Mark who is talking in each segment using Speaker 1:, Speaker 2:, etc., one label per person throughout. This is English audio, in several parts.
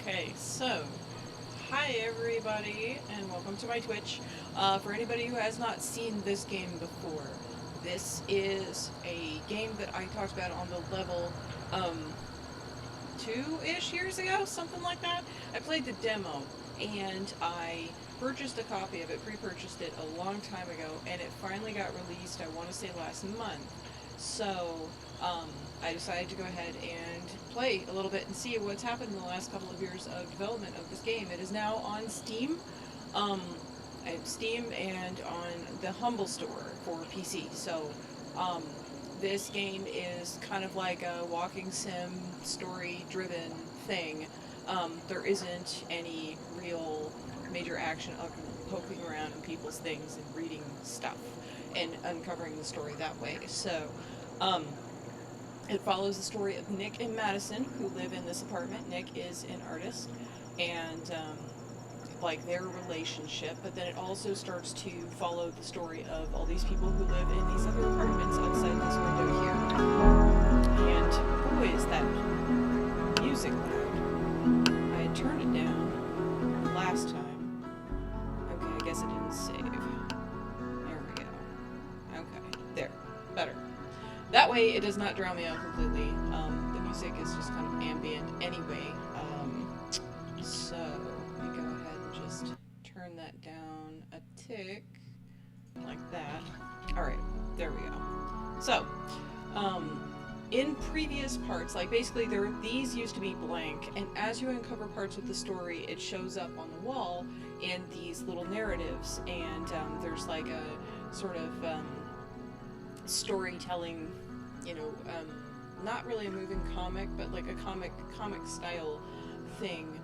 Speaker 1: Okay, so hi everybody, and welcome to my Twitch. For anybody who has not seen this game before, this is a game that I talked about on the level um, 2-ish years ago, something like that. I played the demo, and I purchased a copy of it, pre-purchased it a long time ago, and it finally got released, I want to say last month. So, um, I decided to go ahead and play a little bit and see what's happened in the last couple of years of development of this game. It is now on Steam, um, Steam and on the Humble Store for PC. So, um, this game is kind of like a walking sim, story-driven thing. There isn't any real major action other than poking around in people's things and reading stuff and uncovering the story that way. So, um, it follows the story of Nick and Madison, who live in this apartment. Nick is an artist, and like their relationship, but then it also starts to follow the story of all these people who live in these other apartments outside this window here. And boy, is that music loud. I had turned it down last time. Okay, I guess it didn't save. There we go. Okay, there. Better. That way it does not drown me out completely. The music is just kind of ambient anyway. So let me go ahead and just turn that down a tick, like that. Alright, there we go. So, in previous parts, like basically these used to be blank, and as you uncover parts of the story, it shows up on the wall in these little narratives, and there's like a sort of storytelling, not really a moving comic, but like a comic style thing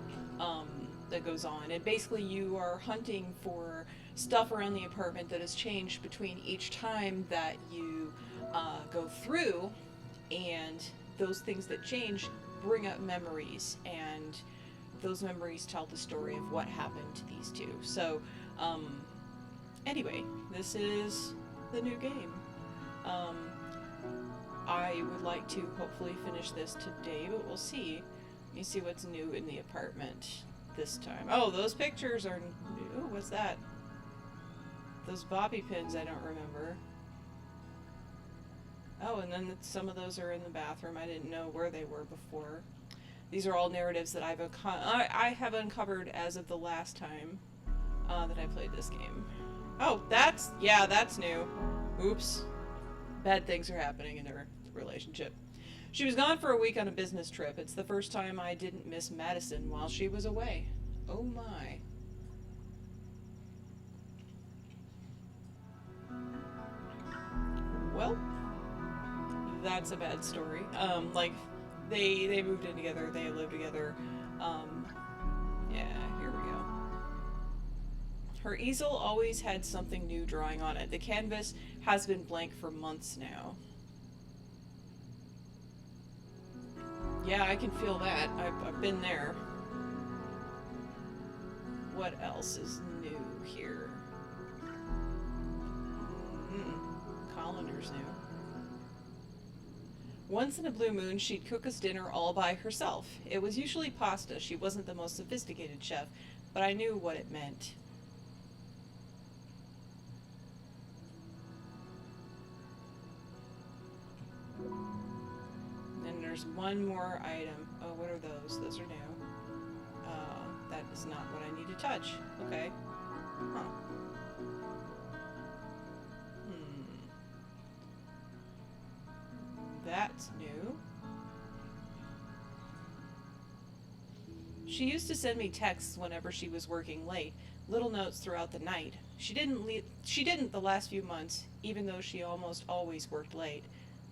Speaker 1: that goes on. And basically you are hunting for stuff around the apartment that has changed between each time that you go through, and those things that change bring up memories, and those memories tell the story of what happened to these two. So anyway, this is the new game. I would like to hopefully finish this today, but we'll see. Let me see what's new in the apartment this time. Oh, those pictures are new. What's that? Those bobby pins I don't remember. Oh, and then some of those are in the bathroom. I didn't know where they were before. These are all narratives that I have uncovered as of the last time that I played this game. Oh, that's new. Oops. Bad things are happening in their relationship. She was gone for a week on a business trip. It's the first time I didn't miss Madison while she was away. Oh my. Well, that's a bad story. Like, they moved in together, they lived together. Yeah, here we go. Her easel always had something new drawing on it. The canvas has been blank for months now. Yeah, I can feel that. I've been there. What else is new here? Colander's new. Once in a blue moon, she'd cook us dinner all by herself. It was usually pasta. She wasn't the most sophisticated chef, but I knew what it meant. And there's one more item. Oh, what are those? Those are new. That is not what I need to touch. Okay. Huh. That's new. She used to send me texts whenever she was working late, little notes throughout the night. She didn't the last few months, even though she almost always worked late.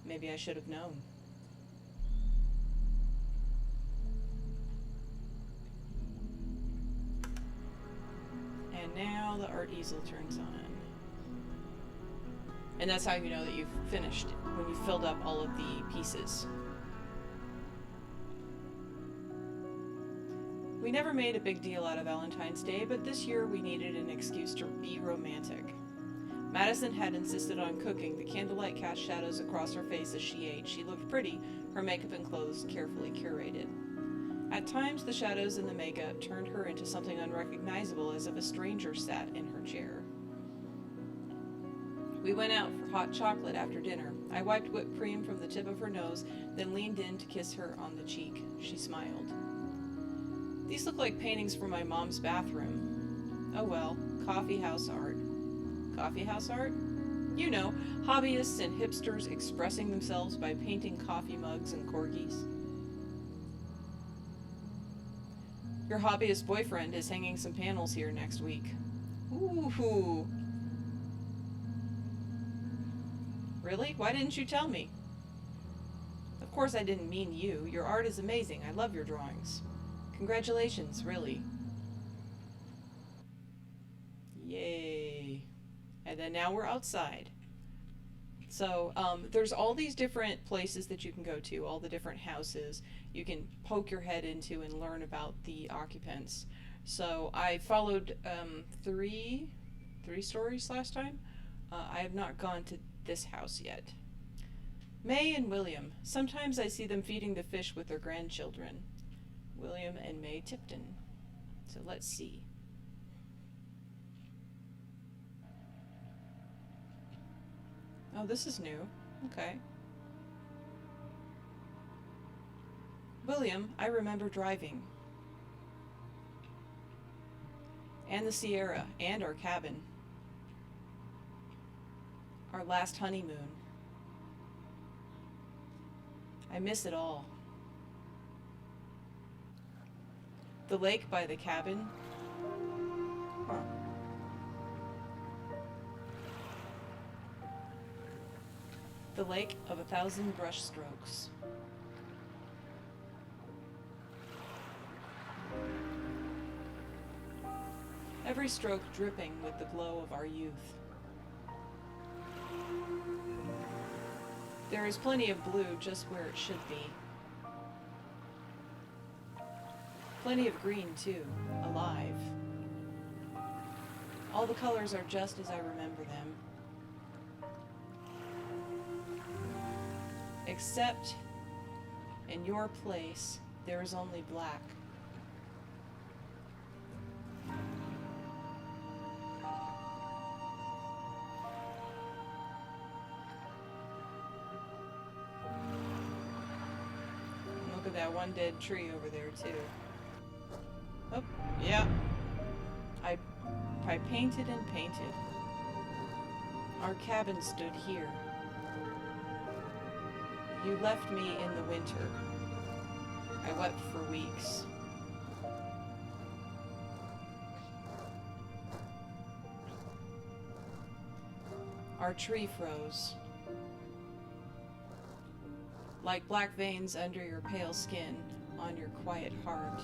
Speaker 1: Maybe I should have known. And now the art easel turns on. And that's how you know that you've finished, when you've filled up all of the pieces. We never made a big deal out of Valentine's Day, but this year we needed an excuse to be romantic. Madison had insisted on cooking. The candlelight cast shadows across her face as she ate. She looked pretty, her makeup and clothes carefully curated. At times, the shadows in the makeup turned her into something unrecognizable, as if a stranger sat in her chair. We went out for hot chocolate after dinner. I wiped whipped cream from the tip of her nose, then leaned in to kiss her on the cheek. She smiled. These look like paintings from my mom's bathroom. Oh well, coffee house art. Coffee house art? You know, hobbyists and hipsters expressing themselves by painting coffee mugs and corgis. Your hobbyist boyfriend is hanging some panels here next week. Ooh. Really? Why didn't you tell me? Of course I didn't mean you. Your art is amazing. I love your drawings. Congratulations, really. Yay. And then now we're outside. So there's all these different places that you can go to, all the different houses you can poke your head into and learn about the occupants. So I followed three stories last time. I have not gone to this house yet. May and William. Sometimes I see them feeding the fish with their grandchildren. William and May Tipton. So let's see. Oh, this is new. Okay. William, I remember driving. And the Sierra, and our cabin. Our last honeymoon. I miss it all. The lake by the cabin. Huh. The lake of 1,000 brush strokes. Every stroke dripping with the glow of our youth. There is plenty of blue just where it should be. Plenty of green, too, alive. All the colors are just as I remember them. Except, in your place, there is only black. Look at that one dead tree over there, too. Oh, yeah. I painted and painted. Our cabin stood here. You left me in the winter. I wept for weeks. Our tree froze. Like black veins under your pale skin on your quiet heart.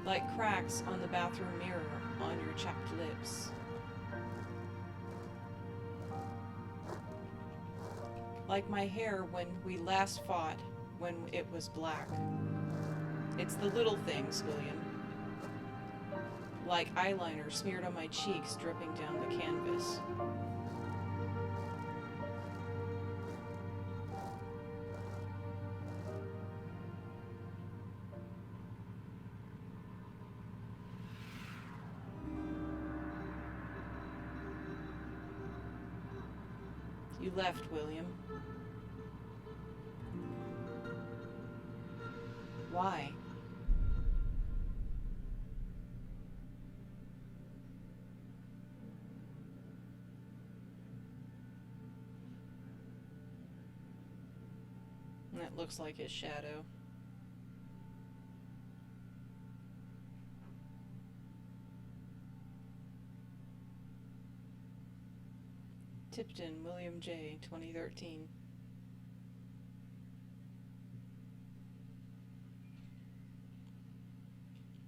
Speaker 1: Like cracks on the bathroom mirror on your chapped lips. Like my hair when we last fought, when it was black. It's the little things, William. Like eyeliner smeared on my cheeks, dripping down the canvas. You left, William. Why? That looks like his shadow. Tipton, William J., 2013.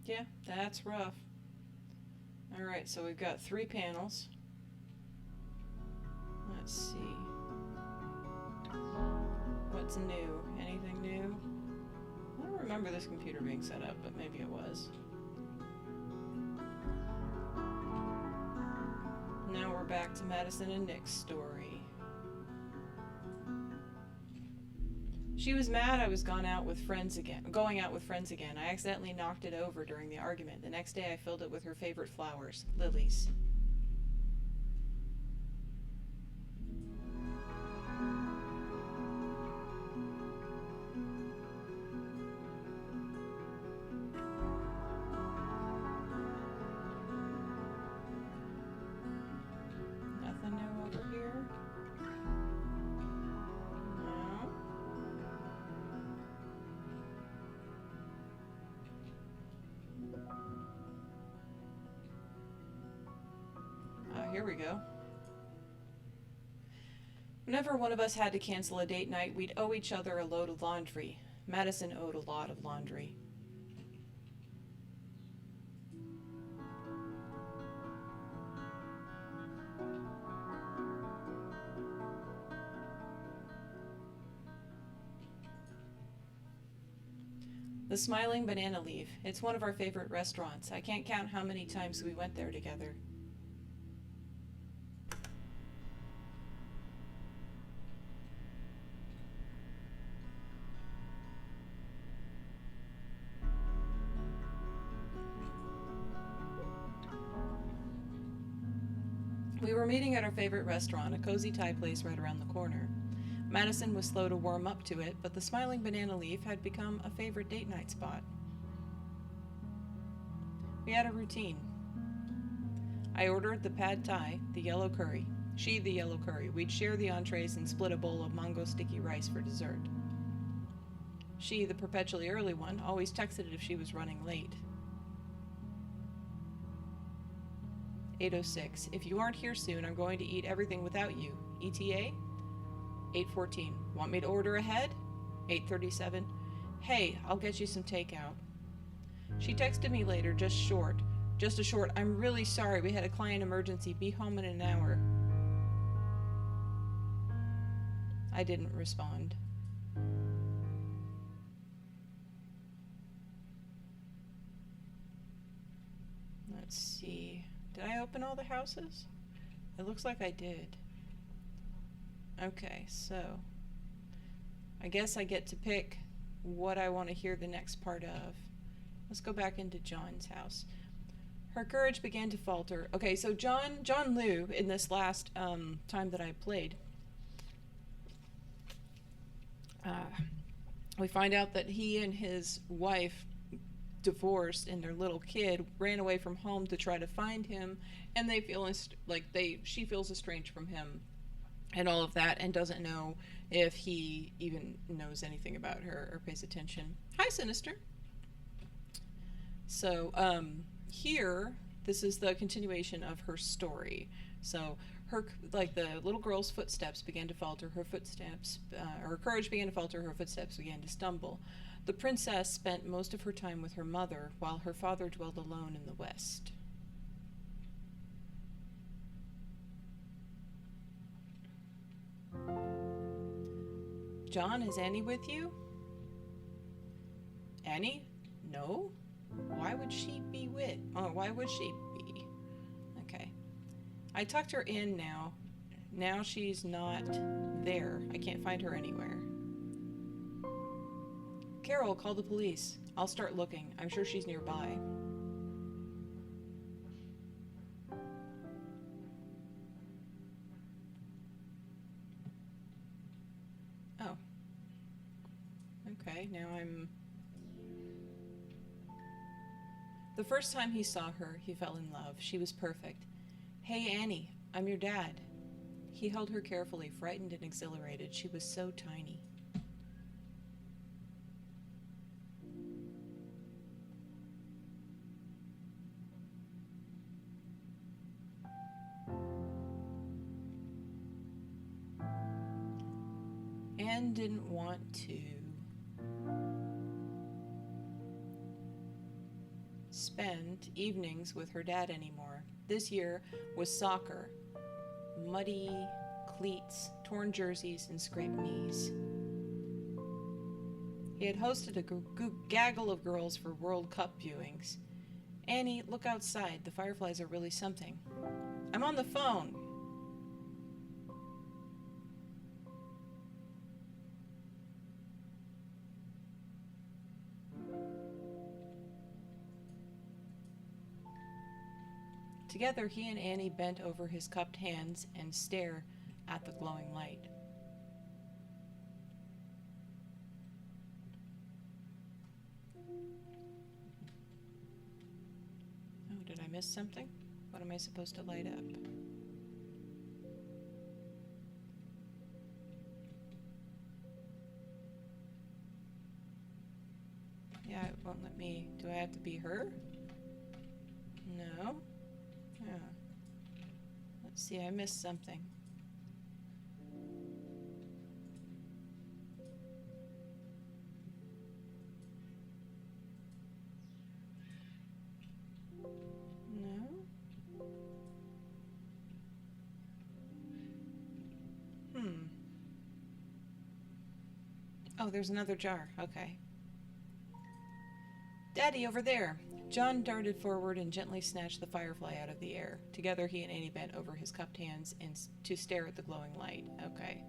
Speaker 1: Yeah, that's rough. Alright, so we've got 3 panels. Let's see. What's new? Anything new? I don't remember this computer being set up, but maybe it was. Now we're back to Madison and Nick's story. She was mad I was going out with friends again. I accidentally knocked it over during the argument. The next day I filled it with her favorite flowers, lilies. Nothing new over here? No. Here we go. Whenever one of us had to cancel a date night, we'd owe each other a load of laundry. Madison owed a lot of laundry. The Smiling Banana Leaf. It's one of our favorite restaurants. I can't count how many times we went there together. We were meeting at our favorite restaurant, a cozy Thai place right around the corner. Madison was slow to warm up to it, but the Smiling Banana Leaf had become a favorite date night spot. We had a routine. I ordered the pad thai, the yellow curry. She the yellow curry. We'd share the entrees and split a bowl of mango sticky rice for dessert. She, the perpetually early one, always texted if she was running late. 8:06. If you aren't here soon, I'm going to eat everything without you. ETA? 8:14. Want me to order ahead? 8:37. Hey, I'll get you some takeout. She texted me later, just a short, I'm really sorry, we had a client emergency, be home in an hour. I didn't respond. Let's see. Did I open all the houses? It looks like I did. Okay, so I guess I get to pick what I want to hear the next part of. Let's go back into John's house. Her courage began to falter. Okay, so John Liu, in this last time that I played, we find out that he and his wife divorced, and their little kid ran away from home to try to find him, and they feel she feels estranged from him and all of that, and doesn't know if he even knows anything about her or pays attention. Hi, Sinister. So here, this is the continuation of her story. So the little girl's footsteps began to falter. Her courage began to falter. Her footsteps began to stumble. The princess spent most of her time with her mother, while her father dwelled alone in the West. John, is Annie with you? Annie? No? Why would she be? Okay. I tucked her in now. Now she's not there. I can't find her anywhere. Carol, call the police. I'll start looking. I'm sure she's nearby. Oh. Okay, now I'm... The first time he saw her, he fell in love. She was perfect. Hey, Annie, I'm your dad. He held her carefully, frightened and exhilarated. She was so tiny. Anne didn't want to spend evenings with her dad anymore. This year was soccer. Muddy cleats, torn jerseys, and scraped knees. He had hosted a gaggle of girls for World Cup viewings. Annie, look outside. The fireflies are really something. I'm on the phone. Together, he and Annie bent over his cupped hands and stare at the glowing light. Oh, did I miss something? What am I supposed to light up? Yeah, it won't let me. Do I have to be her? No. Yeah. Let's see, I missed something. No? Oh, there's another jar. Okay. Daddy, over there! John darted forward and gently snatched the firefly out of the air. Together, he and Annie bent over his cupped hands and to stare at the glowing light. Okay.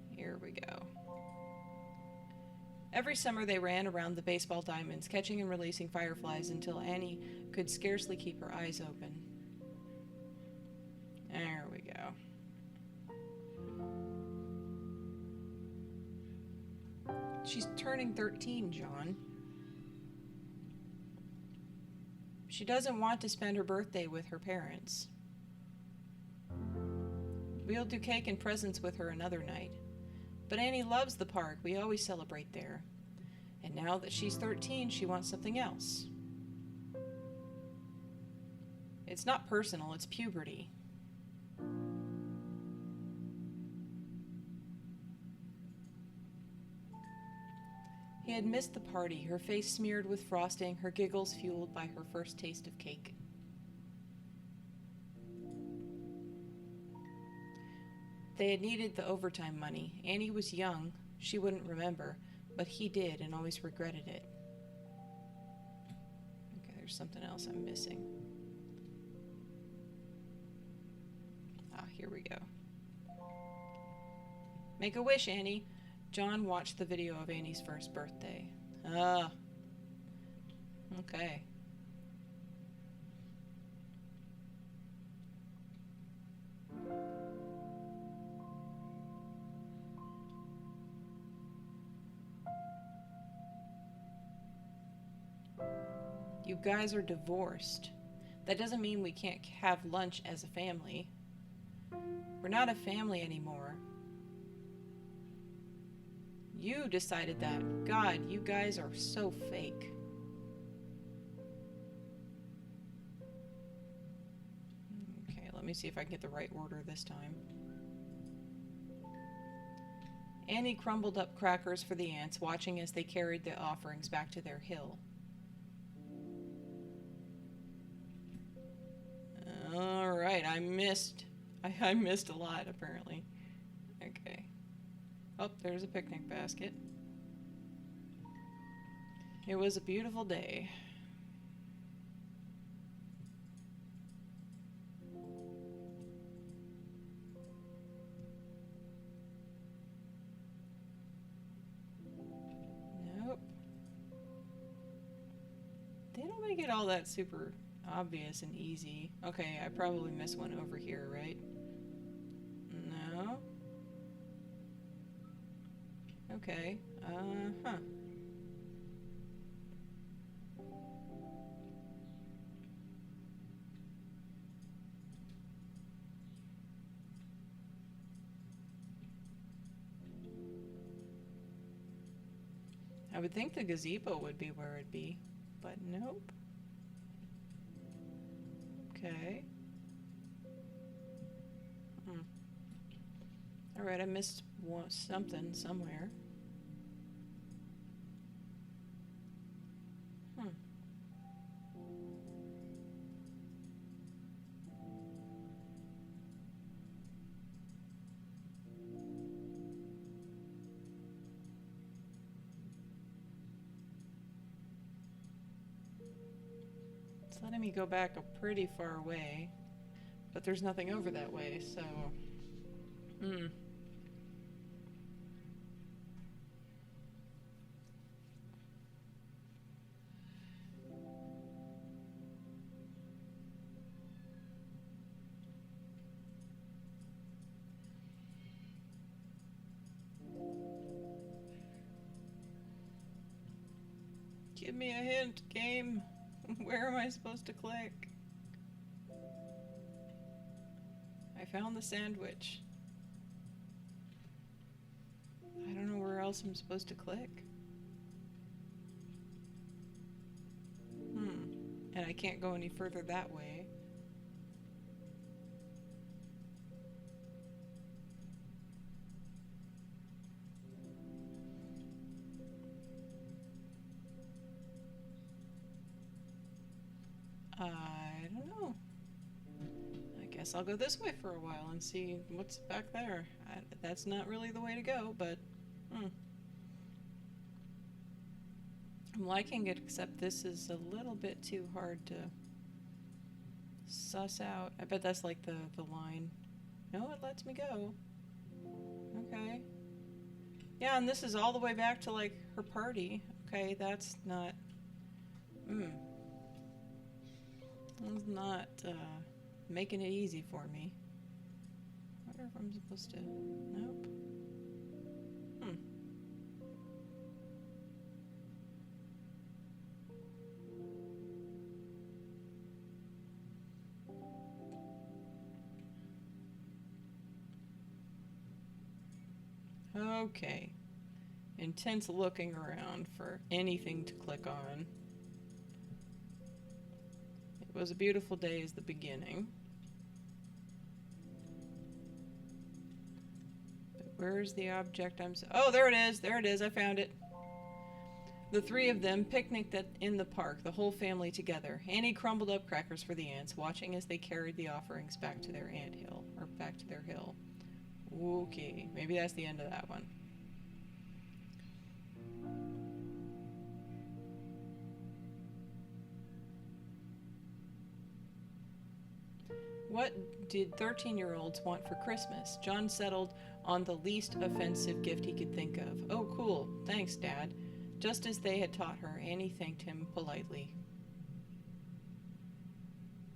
Speaker 1: Here we go. Every summer they ran around the baseball diamonds, catching and releasing fireflies until Annie could scarcely keep her eyes open. There we go. She's turning 13, John. She doesn't want to spend her birthday with her parents. We'll do cake and presents with her another night. But Annie loves the park. We always celebrate there. And now that she's 13, she wants something else. It's not personal, it's puberty. He had missed the party, her face smeared with frosting, her giggles fueled by her first taste of cake. They had needed the overtime money. Annie was young, she wouldn't remember, but he did and always regretted it. Okay, there's something else I'm missing. Ah, here we go. Make a wish, Annie. John watched the video of Annie's first birthday. Ah. Okay. You guys are divorced. That doesn't mean we can't have lunch as a family. We're not a family anymore. You decided that. God, you guys are so fake. Okay, let me see if I can get the right order this time. Annie crumbled up crackers for the ants, watching as they carried the offerings back to their hill. Alright, I missed a lot, apparently. Okay. Oh, there's a picnic basket. It was a beautiful day. Nope. They don't make it all that super obvious and easy. Okay, I probably missed one over here, right? No? Okay, huh. I would think the gazebo would be where it'd be, but nope. Okay. Alright, I missed something somewhere. It's letting me go back a pretty far way, but there's nothing over that way, so... Give me a hint, game. Where am I supposed to click? I found the sandwich. I don't know where else I'm supposed to click. And I can't go any further that way. I don't know. I guess I'll go this way for a while and see what's back there. That's not really the way to go, but I'm liking it, except this is a little bit too hard to suss out. I bet that's like the line. No, it lets me go. Okay. Yeah, and this is all the way back to like her party. Okay, that's not... That's not making it easy for me. I wonder if I'm supposed to... Nope. Okay. Intense looking around for anything to click on. It was a beautiful day is the beginning. But where's the object oh, there it is! There it is! I found it! The three of them picnicked in the park, the whole family together. Annie crumbled up crackers for the ants, watching as they carried the offerings back to their anthill, or back to their hill. Okay, maybe that's the end of that one. What did 13-year-olds want for Christmas? John settled on the least offensive gift he could think of. Oh, cool. Thanks, Dad. Just as they had taught her, Annie thanked him politely.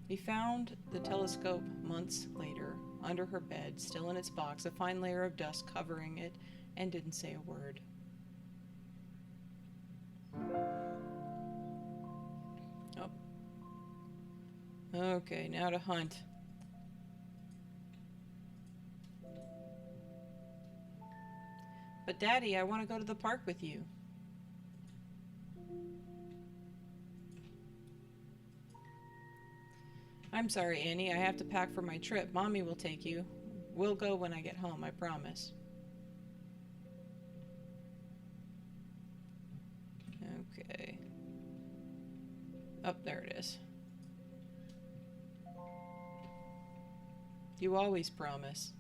Speaker 1: He found the telescope months later, under her bed, still in its box, a fine layer of dust covering it, and didn't say a word. Oh. Okay, now to hunt. But Daddy, I want to go to the park with you. I'm sorry, Annie. I have to pack for my trip. Mommy will take you. We'll go when I get home, I promise. Okay. Oh, there it is. You always promise.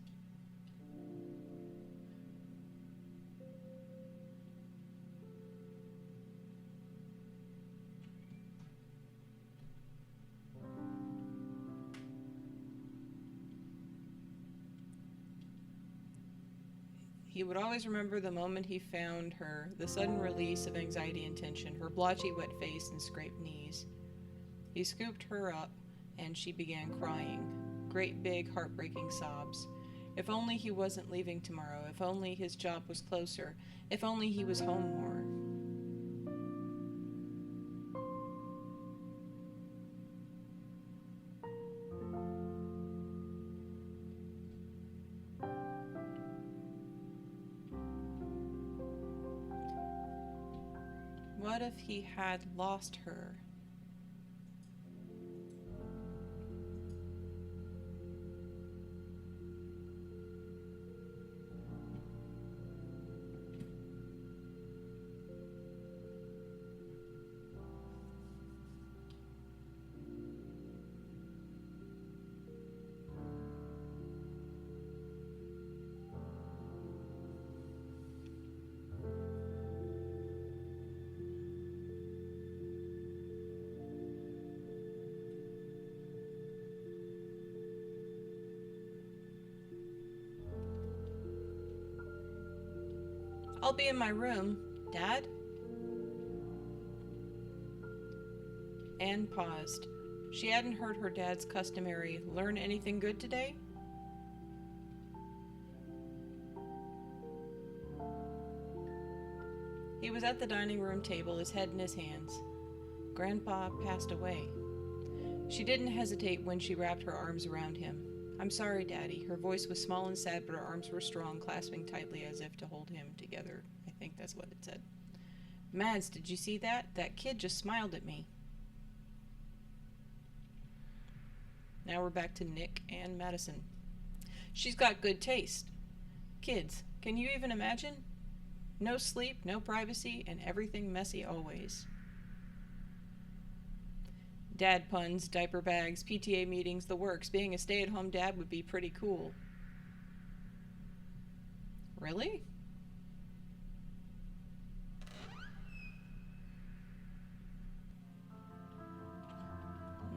Speaker 1: He would always remember the moment he found her, the sudden release of anxiety and tension, her blotchy wet face and scraped knees. He scooped her up, and she began crying, great big heartbreaking sobs. If only he wasn't leaving tomorrow, if only his job was closer, if only he was home more. What if he had lost her? I'll be in my room, Dad. Anne paused. She hadn't heard her dad's customary, "Learn anything good today?" He He was at the dining room table, his head in his hands. Grandpa passed away. She didn't hesitate when she wrapped her arms around him. I'm sorry, Daddy. Her voice was small and sad, but her arms were strong, clasping tightly as if to hold him together. I think that's what it said. Mads, did you see that? That kid just smiled at me. Now we're back to Nick and Madison. She's got good taste. Kids, can you even imagine? No sleep, no privacy, and everything messy always. Dad puns, diaper bags, PTA meetings, the works. Being a stay-at-home dad would be pretty cool. Really?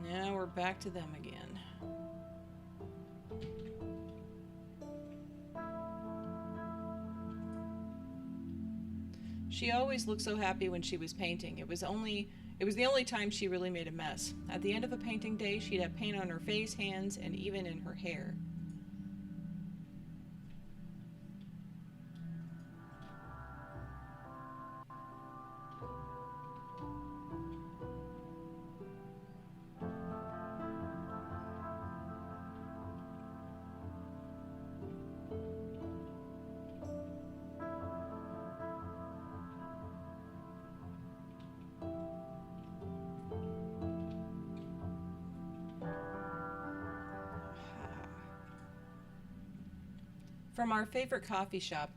Speaker 1: Now we're back to them again. She always looked so happy when she was painting. It was the only time she really made a mess. At the end of a painting day, she'd have paint on her face, hands, and even in her hair. From our favorite coffee shop.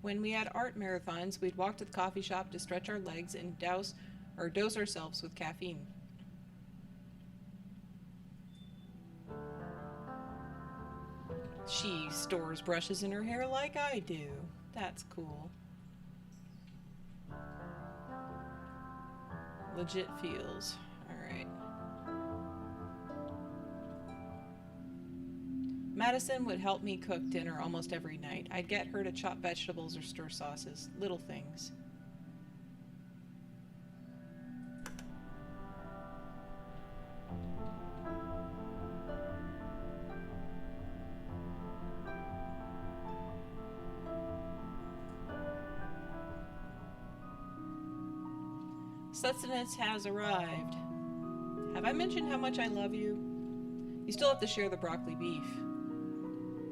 Speaker 1: When we had art marathons, we'd walk to the coffee shop to stretch our legs and dose ourselves with caffeine. She stores brushes in her hair like I do. That's cool. Legit feels. Alright. Madison would help me cook dinner almost every night. I'd get her to chop vegetables or stir sauces. Little things. Sustenance has arrived. Have I mentioned how much I love you? You still have to share the broccoli beef.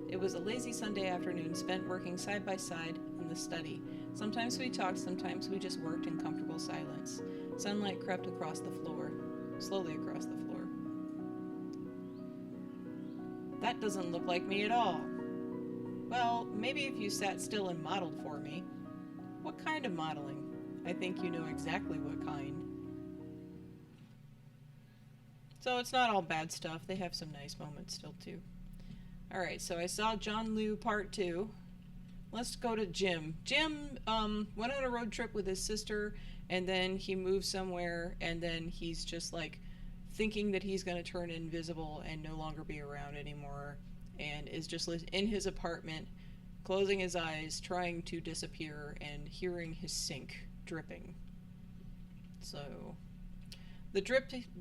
Speaker 1: It was a lazy Sunday afternoon spent working side by side in the study. Sometimes we talked, sometimes we just worked in comfortable silence. Sunlight crept across the floor, slowly across the floor. That doesn't look like me at all. Well, maybe if you sat still and modeled for me. What kind of modeling? I think you know exactly what kind. So it's not all bad stuff. They have some nice moments still too. Alright, so I saw John Liu Part 2. Let's go to Jim. Jim went on a road trip with his sister, and then he moved somewhere, and then he's just like thinking that he's going to turn invisible and no longer be around anymore, and is just in his apartment, closing his eyes, trying to disappear, and hearing his sink dripping. So, the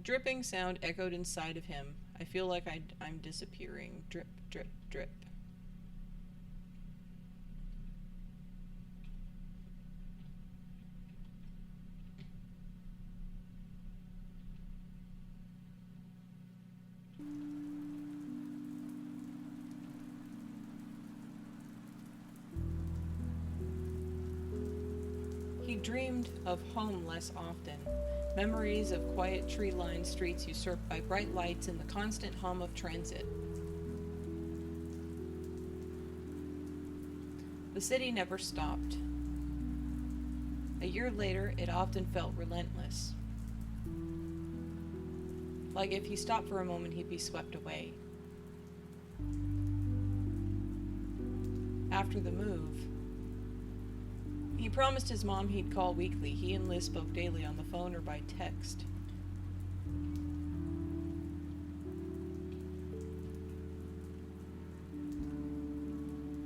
Speaker 1: dripping sound echoed inside of him. I feel like I'm disappearing. Drip, drip, drip. He dreamed of home less often. Memories of quiet tree-lined streets usurped by bright lights and the constant hum of transit. The city never stopped. A year later, it often felt relentless. Like if he stopped for a moment, he'd be swept away. After the move, he promised his mom he'd call weekly. He and Liz spoke daily on the phone or by text.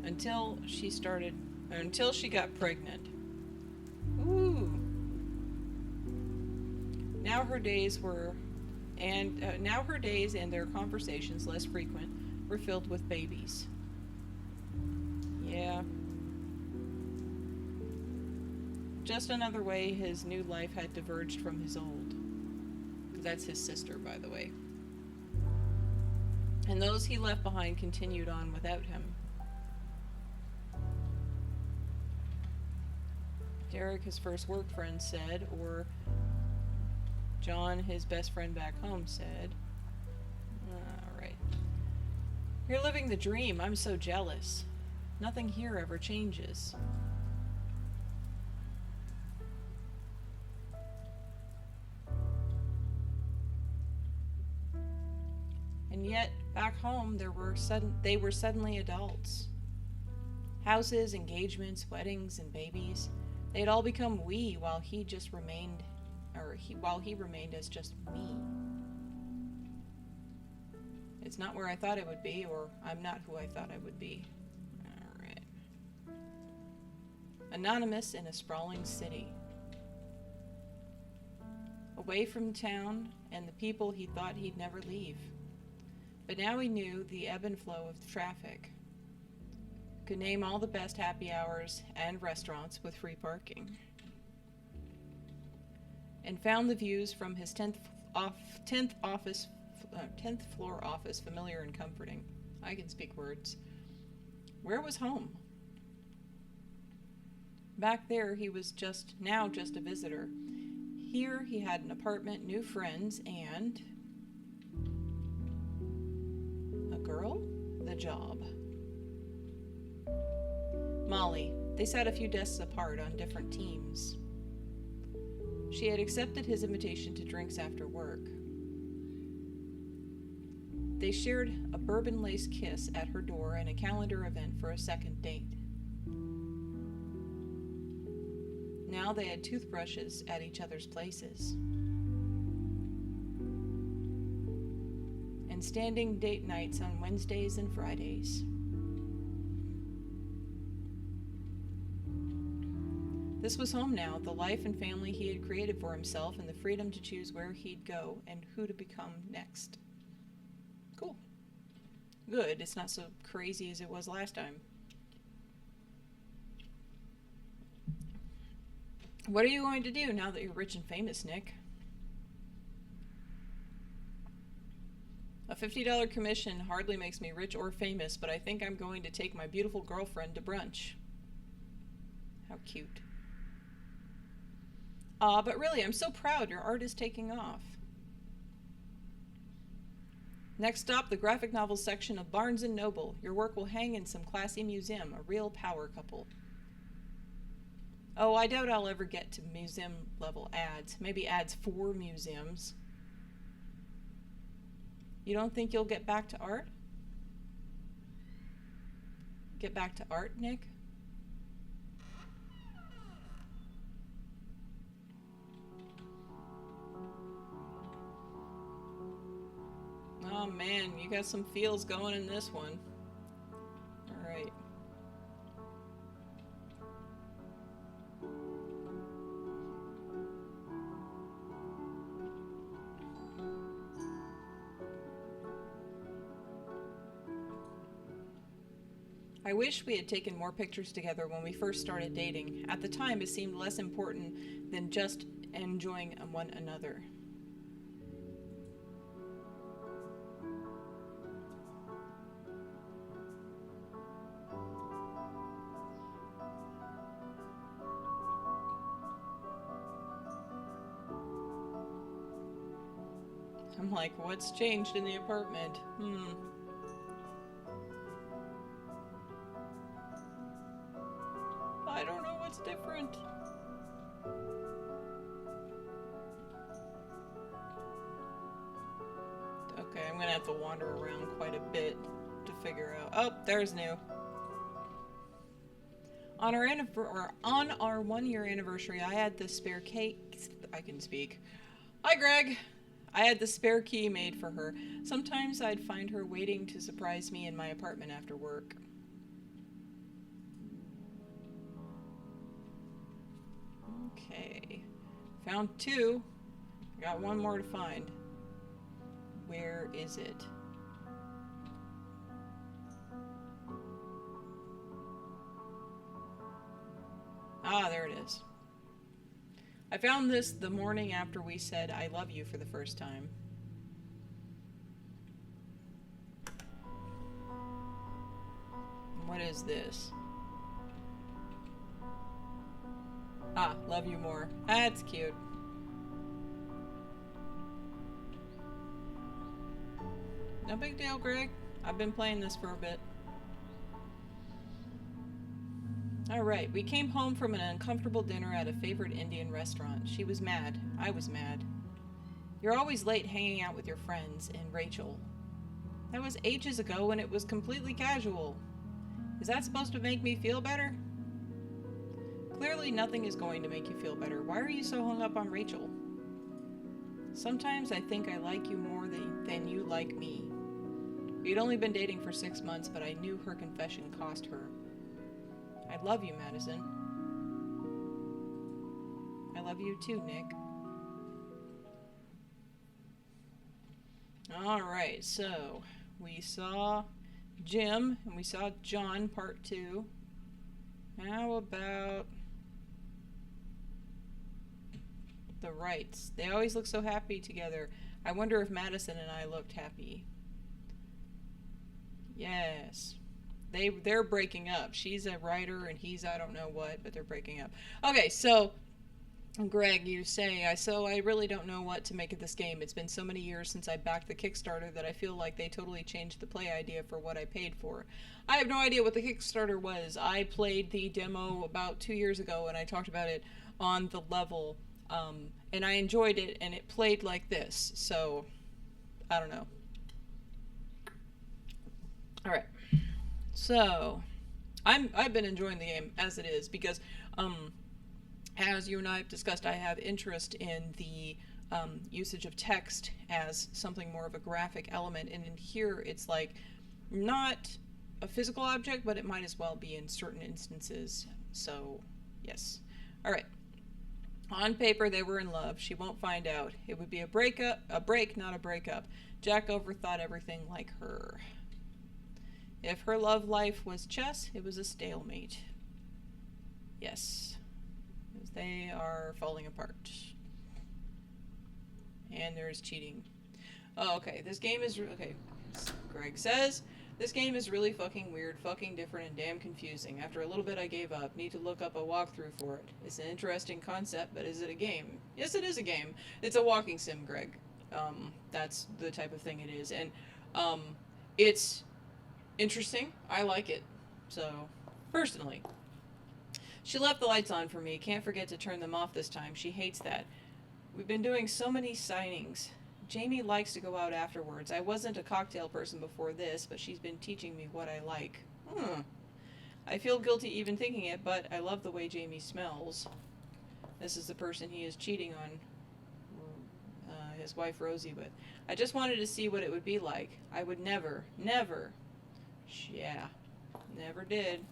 Speaker 1: Until she got pregnant. Ooh. Now her days and their conversations, less frequent, were filled with babies. Yeah. Just another way his new life had diverged from his old. That's his sister, by the way. And those he left behind continued on without him. Derek, his first work friend, said, or John, his best friend back home, said, alright. You're living the dream. I'm so jealous. Nothing here ever changes. And yet, back home, they were suddenly adults. Houses, engagements, weddings, and babies. They had all become we while he remained as just me. It's not where I thought it would be, or I'm not who I thought I would be. Alright. Anonymous in a sprawling city. Away from town and the people he thought he'd never leave. But now he knew the ebb and flow of traffic. Could name all the best happy hours and restaurants with free parking. And found the views from his 10th floor office familiar and comforting. I can speak words. Where was home? Back there he was just a visitor. Here he had an apartment, new friends, and a girl? The job. Molly. They sat a few desks apart on different teams. She had accepted his invitation to drinks after work. They shared a bourbon-laced kiss at her door and a calendar event for a second date. Now they had toothbrushes at each other's places. And standing date nights on Wednesdays and Fridays. This was home now, the life and family he had created for himself, and the freedom to choose where he'd go and who to become next. Cool. Good, it's not so crazy as it was last time. What are you going to do now that you're rich and famous, Nick? A $50 commission hardly makes me rich or famous, but I think I'm going to take my beautiful girlfriend to brunch. How cute. But really, I'm so proud your art is taking off. Next stop, the graphic novel section of Barnes & Noble. Your work will hang in some classy museum, a real power couple. Oh, I doubt I'll ever get to museum-level ads. Maybe ads for museums. You don't think you'll get back to art? Get back to art, Nick? Oh man, you got some feels going in this one. Alright. I wish we had taken more pictures together when we first started dating. At the time, it seemed less important than just enjoying one another. I'm like, what's changed in the apartment? I don't know what's different. Okay, I'm gonna have to wander around quite a bit to figure out. Oh, there's new. On our 1-year anniversary, I had the spare cake. I can speak. Hi, Greg. I had the spare key made for her. Sometimes I'd find her waiting to surprise me in my apartment after work. Okay. Found 2. Got 1 more to find. Where is it? Ah, there it is. I found this the morning after we said I love you for the first time. What is this? Ah, love you more. That's cute. No big deal, Greg. I've been playing this for a bit. Alright, we came home from an uncomfortable dinner at a favorite Indian restaurant. She was mad. I was mad. You're always late hanging out with your friends and Rachel. That was ages ago and it was completely casual. Is that supposed to make me feel better? Clearly nothing is going to make you feel better. Why are you so hung up on Rachel? Sometimes I think I like you more than you like me. We'd only been dating for 6 months, but I knew her confession cost her. I love you, Madison. I love you too, Nick. Alright, so we saw Jim and we saw John part 2. How about the Wrights? They always look so happy together. I wonder if Madison and I looked happy. Yes. They're breaking up. She's a writer and he's I don't know what, but they're breaking up. Okay, so Greg, you say, I really don't know what to make of this game. It's been so many years since I backed the Kickstarter that I feel like they totally changed the play idea for what I paid for. I have no idea what the Kickstarter was. I played the demo about 2 years ago and I talked about it on the level, and I enjoyed it and it played like this, so I don't know. Alright, so I've been enjoying the game as it is because as you and I have discussed, I have interest in the usage of text as something more of a graphic element, and in here it's like not a physical object, but it might as well be in certain instances. So yes. Alright. On paper they were in love. She won't find out. It would be a break, not a breakup. Jack overthought everything like her. If her love life was chess, it was a stalemate. Yes. They are falling apart. And there's cheating. Oh, okay. This game is... Okay. Greg says, this game is really fucking weird, fucking different, and damn confusing. After a little bit I gave up. Need to look up a walkthrough for it. It's an interesting concept, but is it a game? Yes, it is a game. It's a walking sim, Greg. That's the type of thing it is. And it's interesting. I like it. So, personally. She left the lights on for me. Can't forget to turn them off this time. She hates that. We've been doing so many signings. Jamie likes to go out afterwards. I wasn't a cocktail person before this, but she's been teaching me what I like. I feel guilty even thinking it, but I love the way Jamie smells. This is the person he is cheating on his wife Rosie with. I just wanted to see what it would be like. I would never. Yeah, never did.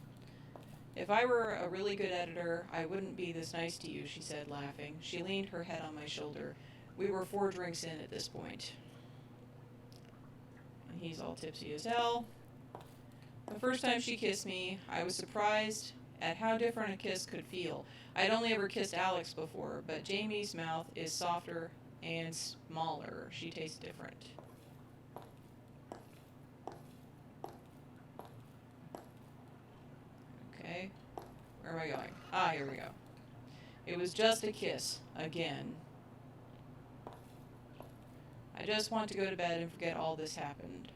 Speaker 1: If I were a really good editor, I wouldn't be this nice to you, she said, laughing. She leaned her head on my shoulder. We were 4 drinks in at this point. And he's all tipsy as hell. The first time she kissed me, I was surprised at how different a kiss could feel. I'd only ever kissed Alex before, but Jamie's mouth is softer and smaller. She tastes different. Okay. Where am I going? Ah, here we go. It was just a kiss. Again. I just want to go to bed and forget all this happened.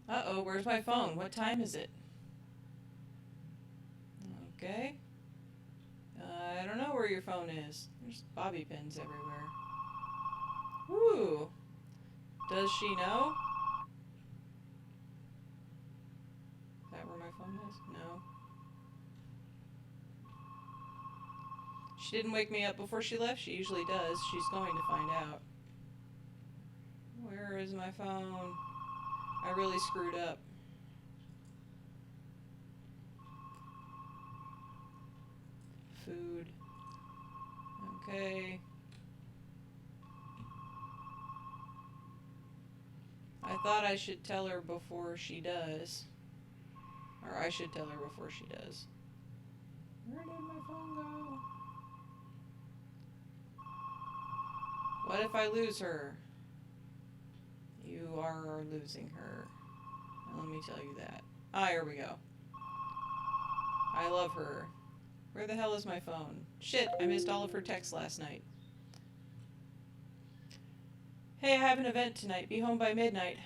Speaker 1: Uh-oh, where's my phone? What time is it? Okay. I don't know where your phone is. There's bobby pins everywhere. Ooh. Does she know? Is that where my phone is? No. She didn't wake me up before she left. She usually does. She's going to find out. Where is my phone? I really screwed up. food. Okay. I thought I should tell her before she does. Or I should tell her before she does. Where did my phone go? What if I lose her? You are losing her. Let me tell you that. Ah, here we go. I love her. Where the hell is my phone? Shit, I missed all of her texts last night. Hey, I have an event tonight. Be home by midnight.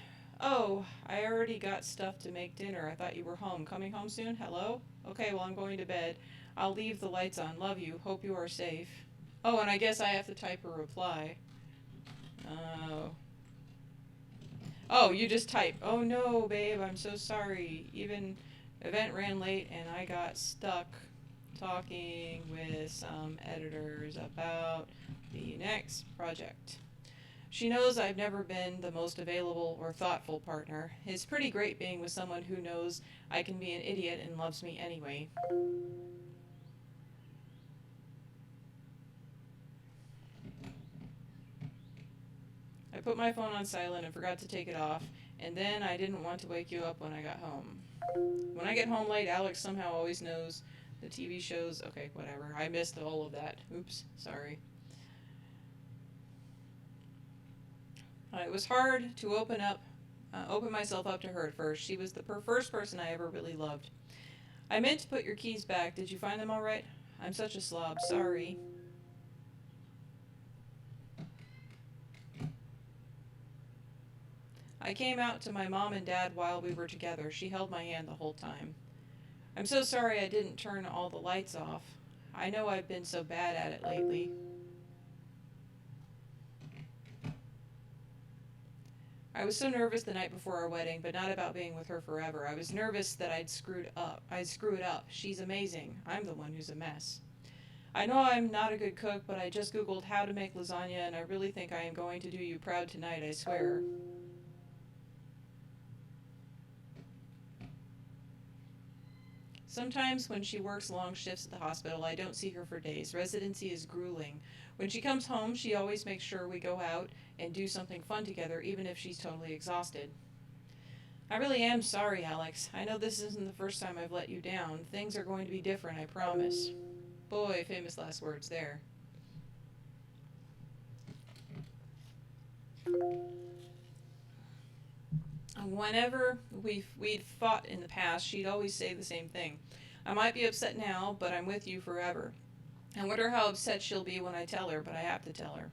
Speaker 1: Oh, I already got stuff to make dinner. I thought you were home. Coming home soon? Hello? Okay, well, I'm going to bed. I'll leave the lights on. Love you. Hope you are safe. Oh, and I guess I have to type a reply. Oh. Oh, you just type. Oh no, babe, I'm so sorry. Even event ran late and I got stuck talking with some editors about the next project. She knows I've never been the most available or thoughtful partner. It's pretty great being with someone who knows I can be an idiot and loves me anyway. I put my phone on silent and forgot to take it off, and then I didn't want to wake you up when I got home. When I get home late, Alex somehow always knows the TV shows. Okay, whatever. I missed all of that. Oops, sorry. It was hard to open myself up to her at first. She was the first person I ever really loved. I meant to put your keys back. Did you find them all right? I'm such a slob. Sorry. I came out to my mom and dad while we were together. She held my hand the whole time. I'm so sorry I didn't turn all the lights off. I know I've been so bad at it lately. I was so nervous the night before our wedding, but not about being with her forever. I was nervous that I'd screw it up. She's amazing. I'm the one who's a mess. I know I'm not a good cook, but I just Googled how to make lasagna, and I really think I am going to do you proud tonight, I swear. Sometimes when she works long shifts at the hospital, I don't see her for days. Residency is grueling. When she comes home, she always makes sure we go out and do something fun together, even if she's totally exhausted. I really am sorry, Alex. I know this isn't the first time I've let you down. Things are going to be different, I promise. Boy, famous last words there. Whenever we'd fought in the past, she'd always say the same thing. I might be upset now, but I'm with you forever. I wonder how upset she'll be when I tell her, but I have to tell her.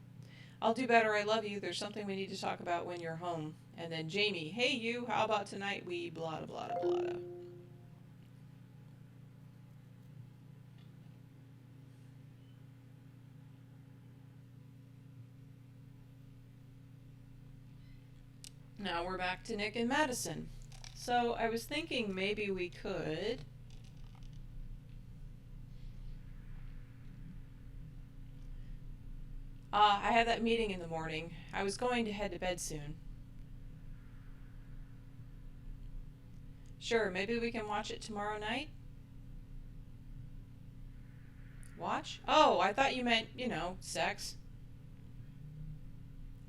Speaker 1: I'll do better, I love you, there's something we need to talk about when you're home. And then Jamie, hey you, how about tonight we blah blah blah blah. Now we're back to Nick and Madison. So I was thinking maybe we could I had that meeting in the morning. I was going to head to bed soon. Sure, maybe we can watch it tomorrow night? Watch? Oh, I thought you meant, sex.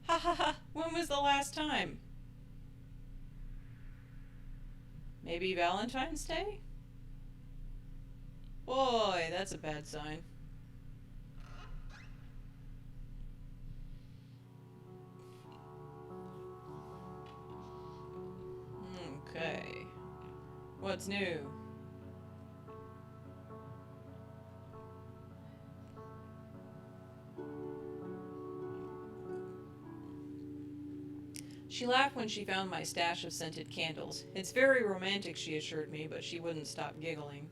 Speaker 1: Ha ha ha, when was the last time? Maybe Valentine's Day? Boy, that's a bad sign. Okay. What's new? She laughed when she found my stash of scented candles. It's very romantic, she assured me, but she wouldn't stop giggling.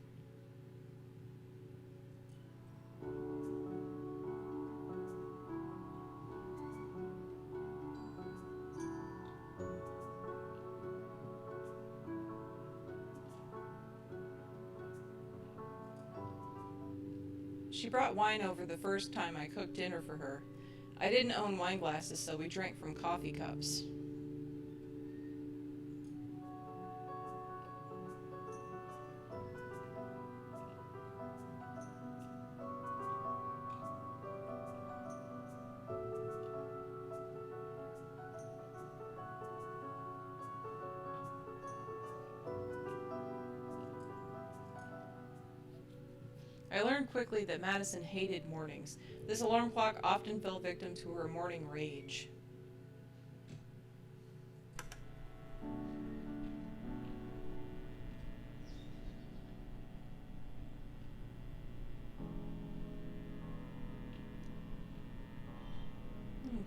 Speaker 1: She brought wine over the first time I cooked dinner for her. I didn't own wine glasses, so we drank from coffee cups. I learned quickly that Madison hated mornings. This alarm clock often fell victim to her morning rage.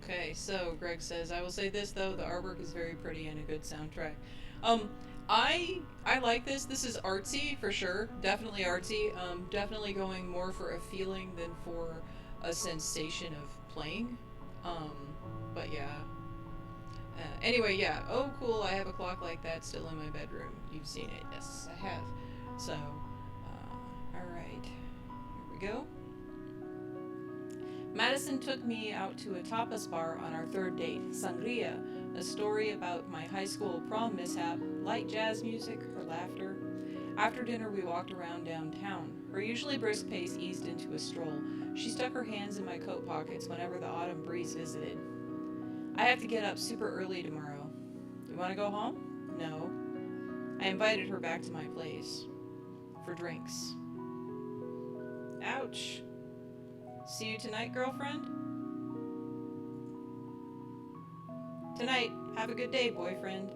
Speaker 1: Okay, so Greg says, I will say this though, the artwork is very pretty and a good soundtrack. Um, I like this. This is artsy for sure. Definitely artsy. Definitely going more for a feeling than for a sensation of playing. Um, but yeah. Anyway, yeah. Oh, cool. I have a clock like that still in my bedroom. You've seen it. Yes, I have. So, all right. Here we go. Madison took me out to a tapas bar on our third date, Sangria, a story about my high school prom mishap, light jazz music, her laughter. After dinner, we walked around downtown. Her usually brisk pace eased into a stroll. She stuck her hands in my coat pockets whenever the autumn breeze visited. I have to get up super early tomorrow. You want to go home? No. I invited her back to my place. For drinks. Ouch. See you tonight, girlfriend? Tonight. Have a good day, boyfriend.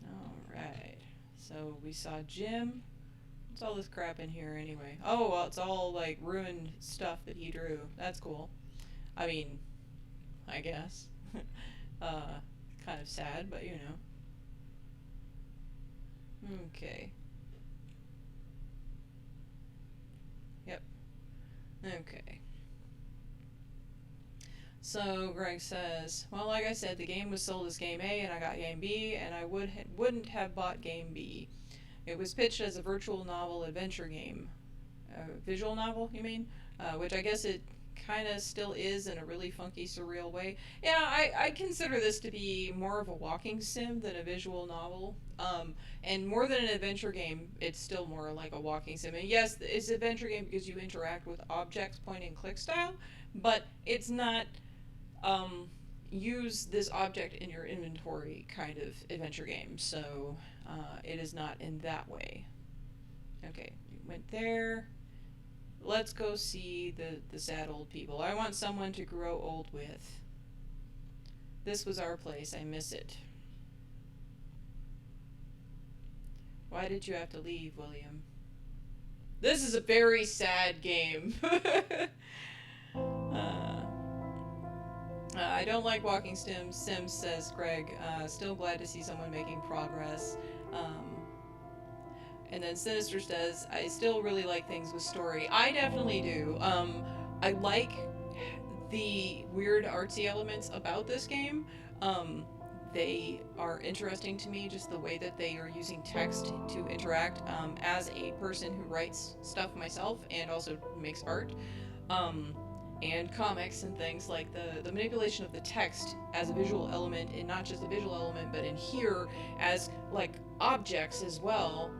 Speaker 1: Alright. So we saw Jim. What's all this crap in here anyway? Oh, well, it's all like ruined stuff that he drew. That's cool. I mean, I guess. Kind of sad, but you know. Okay. Yep. Okay. So Greg says, well, like I said, the game was sold as Game A and I got Game B, and I wouldn't have bought Game B. It was pitched as a virtual novel adventure game. Visual novel, you mean? Which I guess it kind of still is in a really funky, surreal way. Yeah, I consider this to be more of a walking sim than a visual novel. And more than an adventure game, it's still more like a walking sim. And yes, it's an adventure game because you interact with objects point and click style, but it's not use this object in your inventory kind of adventure game. So it is not in that way. Okay, you went there. Let's go see the sad old people. I want someone to grow old with. This was our place. I miss it. Why did you have to leave, William? This is a very sad game. I don't like walking sims, says Greg. Still glad to see someone making progress. And then Sinister says, I still really like things with story. I definitely do. I like the weird artsy elements about this game. They are interesting to me, just the way that they are using text to interact. As a person who writes stuff myself and also makes art, and comics and things, like the manipulation of the text as a visual element, and not just a visual element, but in here as like objects as well,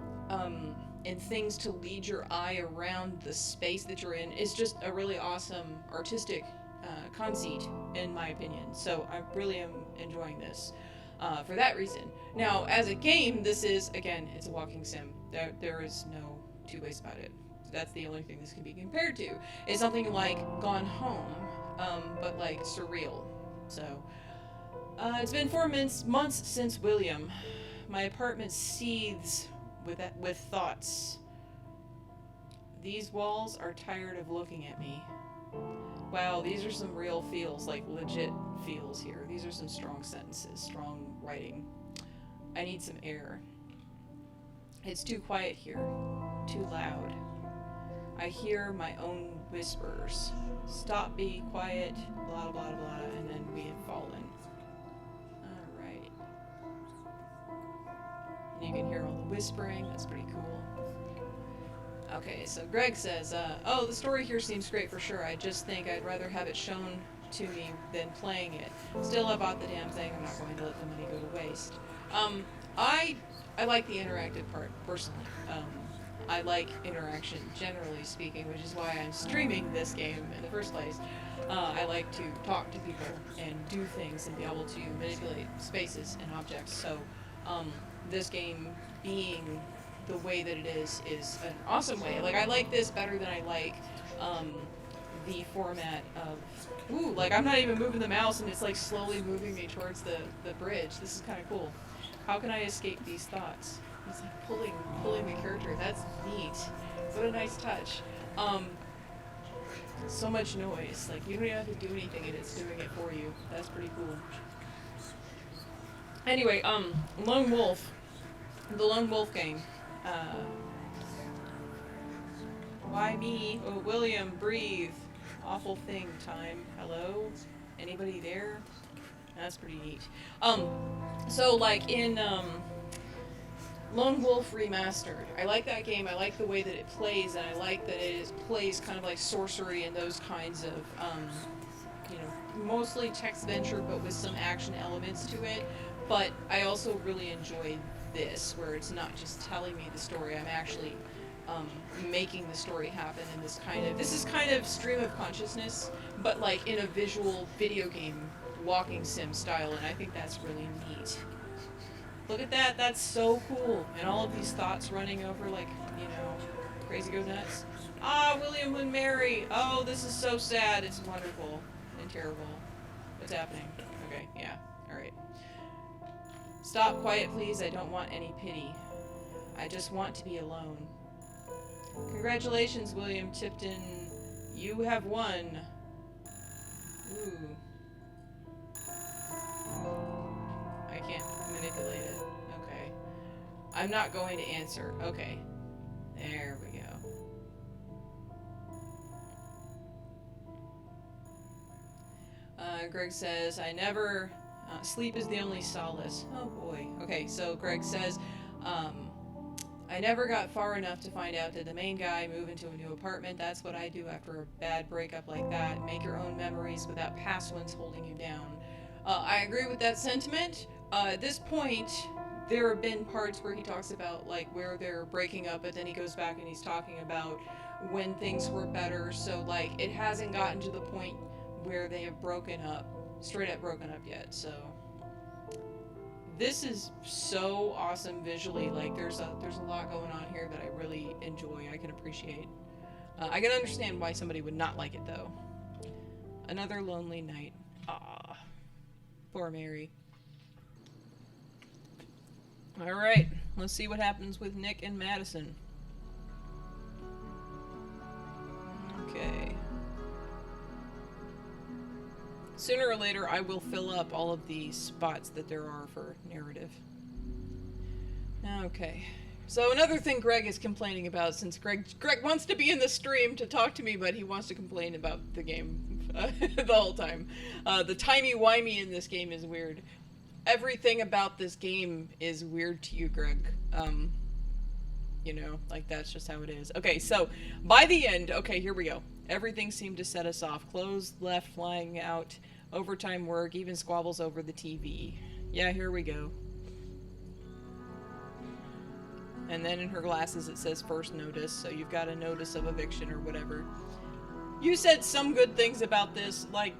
Speaker 1: and things to lead your eye around the space that you're in, is just a really awesome artistic conceit, in my opinion. So I really am enjoying this for that reason. Now, as a game, this is, again, it's a walking sim. There is no two ways about it. That's the only thing this can be compared to. It's something like Gone Home, but like surreal. So, it's been 4 months since William. My apartment seethes with thoughts. These walls are tired of looking at me. Wow, these are some real feels, like legit feels here. These are some strong sentences, strong writing. I need some air. It's too quiet here, too loud. I hear my own whispers. Stop, be quiet, blah blah blah, and then we have fallen. Alright. And you can hear all the whispering, that's pretty cool. Okay, so Greg says, oh, the story here seems great for sure. I just think I'd rather have it shown to me than playing it. Still, I bought the damn thing. I'm not going to let the money go to waste. I like the interactive part, personally. I like interaction, generally speaking, which is why I'm streaming this game in the first place. I like to talk to people and do things and be able to manipulate spaces and objects. So, this game being the way that it is an awesome way. Like, I like this better than I like um, the format of, ooh, like I'm not even moving the mouse and it's like slowly moving me towards the bridge. This is kind of cool. How can I escape these thoughts? He's like pulling the character. That's neat. What a nice touch. Um, so much noise. Like, you don't even have to do anything and it's doing it for you. That's pretty cool. Anyway, Lone Wolf. The Lone Wolf game. Why me? Oh, William, breathe. Awful thing time. Hello? Anybody there? That's pretty neat. So like in, Lone Wolf Remastered. I like that game. I like the way that it plays, and I like that plays kind of like sorcery and those kinds of, you know, mostly text venture, but with some action elements to it. But I also really enjoy this, where it's not just telling me the story. I'm actually making the story happen in this is kind of stream of consciousness, but like in a visual video game walking sim style, and I think that's really neat. Look at that, that's so cool. And all of these thoughts running over, like, you know, crazy go nuts. Ah, William and Mary. Oh, this is so sad. It's wonderful and terrible. What's happening? Okay, yeah, alright. Stop, quiet, please. I don't want any pity. I just want to be alone. Congratulations, William Tipton. You have won. Ooh. I can't manipulate it. Okay. I'm not going to answer. Okay. There we go. Greg says, I never... sleep is the only solace. Oh boy. Okay, so Greg says, I never got far enough to find out that the main guy move into a new apartment. That's what I do after a bad breakup like that. Make your own memories without past ones holding you down. I agree with that sentiment. At this point, there have been parts where he talks about like where they're breaking up, but then he goes back and he's talking about when things were better. So like it hasn't gotten to the point where they have broken up, straight up broken up yet. So this is so awesome visually. Like there's a lot going on here that I really enjoy. I can appreciate. I can understand why somebody would not like it though. Another lonely night. Ah, poor Mary. All right, let's see what happens with Nick and Madison. Okay. Sooner or later, I will fill up all of the spots that there are for narrative. Okay. So another thing Greg is complaining about, since Greg wants to be in the stream to talk to me, but he wants to complain about the game the whole time. The timey-wimey in this game is weird. Everything about this game is weird to you, Greg. You know, like that's just how it is. Okay, so by the end, okay, here we go. Everything seemed to set us off. Clothes left flying out, overtime work, even squabbles over the TV. Yeah, here we go. And then in her glasses it says first notice, so you've got a notice of eviction or whatever. You said some good things about this, like,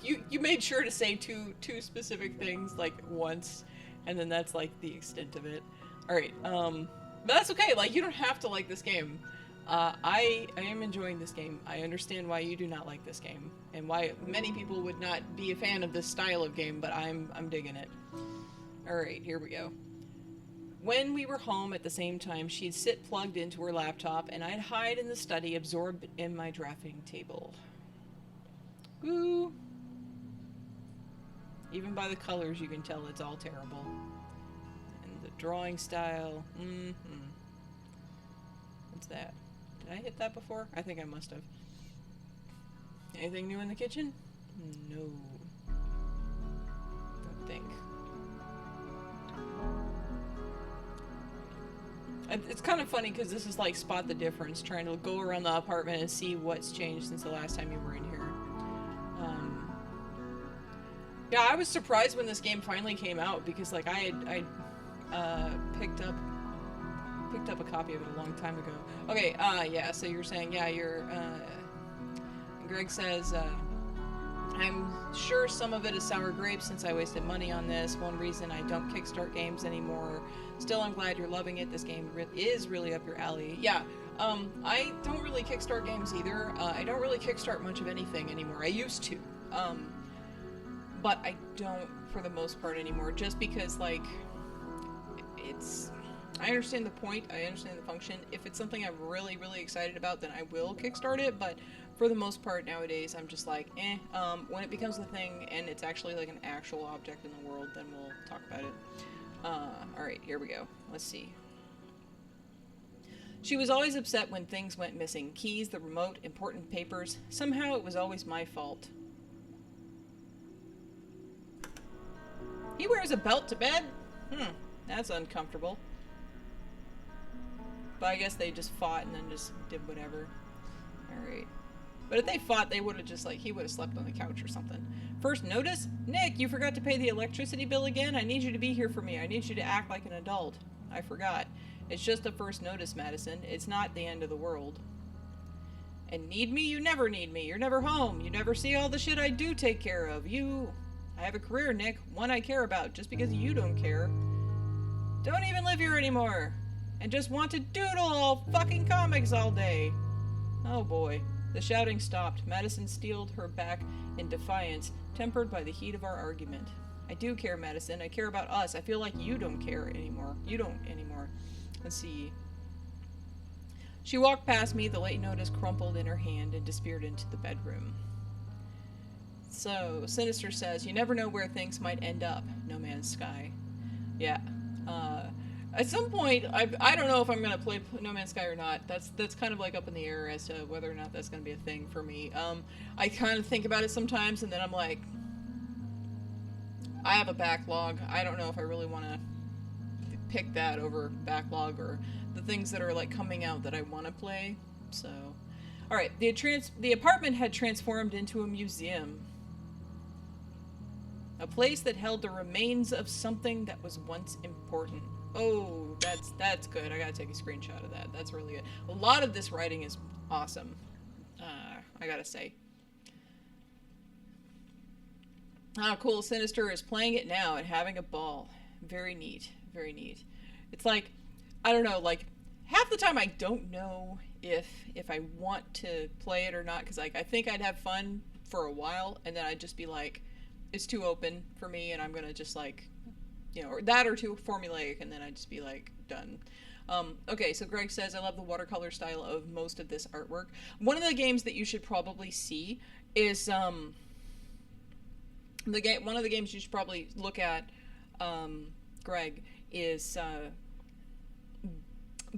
Speaker 1: you made sure to say two specific things, like, once, and then that's, like, the extent of it. Alright, but that's okay, like, you don't have to like this game. I am enjoying this game. I understand why you do not like this game, and why many people would not be a fan of this style of game, but I'm digging it. Alright, here we go. When we were home at the same time, she'd sit plugged into her laptop, and I'd hide in the study, absorbed in my drafting table. Woo! Even by the colors, you can tell it's all terrible. And the drawing style, What's that? Did I hit that before? I think I must have. Anything new in the kitchen? No. Don't think. It's kind of funny because this is like spot the difference, trying to go around the apartment and see what's changed since the last time you were in here. Yeah, I was surprised when this game finally came out because like I picked up a copy of it a long time ago. Okay, yeah, so you're saying, yeah, you're, Greg says, I'm sure some of it is sour grapes since I wasted money on this. One reason I don't kickstart games anymore. Still, I'm glad you're loving it. This game is really up your alley. Yeah, I don't really kickstart games either. I don't really kickstart much of anything anymore. I used to, but I don't for the most part anymore. Just because, like, it's. I understand the point. I understand the function. If it's something I'm really, really excited about, then I will kickstart it. But for the most part nowadays, I'm just like, eh. When it becomes the thing and it's actually like an actual object in the world, then we'll talk about it. Alright, here we go. Let's see. She was always upset when things went missing. Keys, the remote, important papers. Somehow it was always my fault. He wears a belt to bed? That's uncomfortable. But I guess they just fought and then just did whatever. Alright. But if they fought, they would have just, like, he would have slept on the couch or something. First notice? Nick, you forgot to pay the electricity bill again? I need you to be here for me. I need you to act like an adult. I forgot. It's just a first notice, Madison. It's not the end of the world. And need me? You never need me. You're never home. You never see all the shit I do take care of. I have a career, Nick. One I care about. Just because you don't care. Don't even live here anymore. And just want to doodle all fucking comics all day. Oh boy. The shouting stopped. Madison steeled her back in defiance, tempered by the heat of our argument. I do care, Madison. I care about us. I feel like you don't care anymore. You don't anymore. Let's see. She walked past me, the late notice crumpled in her hand, and disappeared into the bedroom. So, Sinister says, you never know where things might end up. No Man's Sky. Yeah. At some point, I don't know if I'm going to play No Man's Sky or not. That's kind of like up in the air as to whether or not that's going to be a thing for me. I kind of think about it sometimes, and then I'm like, I have a backlog. I don't know if I really want to pick that over backlog or the things that are like coming out that I want to play. So, all right, the apartment had transformed into a museum. A place that held the remains of something that was once important. Oh, that's good. I gotta take a screenshot of that. That's really good. A lot of this writing is awesome. I gotta say. Ah, cool. Sinister is playing it now and having a ball. Very neat. Very neat. It's like, I don't know, like, half the time I don't know if I want to play it or not, because, like, I think I'd have fun for a while, and then I'd just be like, it's too open for me, and I'm gonna just, like, you know, or that or too formulaic, and then I'd just be like, done. Okay, so Greg says, I love the watercolor style of most of this artwork. One of the games that you should probably see is, one of the games you should probably look at, Greg, is,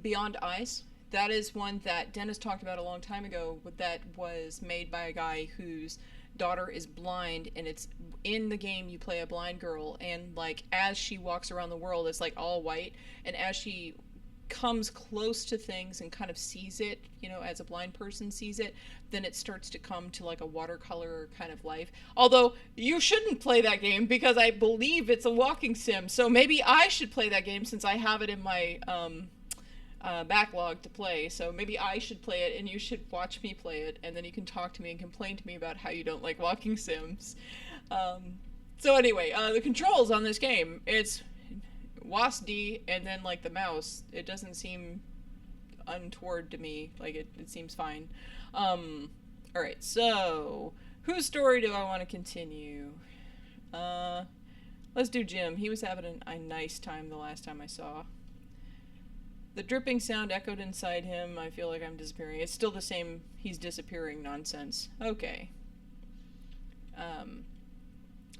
Speaker 1: Beyond Eyes. That is one that Dennis talked about a long time ago, that was made by a guy whose daughter is blind, and it's in the game you play a blind girl, and like as she walks around the world it's like all white, and as she comes close to things and kind of sees it, you know, as a blind person sees it, then it starts to come to like a watercolor kind of life. Although you shouldn't play that game because I believe it's a walking sim, so maybe I should play that game since I have it in my backlog to play. So maybe I should play it and you should watch me play it, and then you can talk to me and complain to me about how you don't like walking sims. So anyway, the controls on this game, it's WASD and then like the mouse. It doesn't seem untoward to me. Like it seems fine. Alright, so whose story do I want to continue? Let's do Jim. He was having a nice time the last time I saw. The dripping sound echoed inside him. I feel like I'm disappearing. It's still the same he's disappearing nonsense. Okay.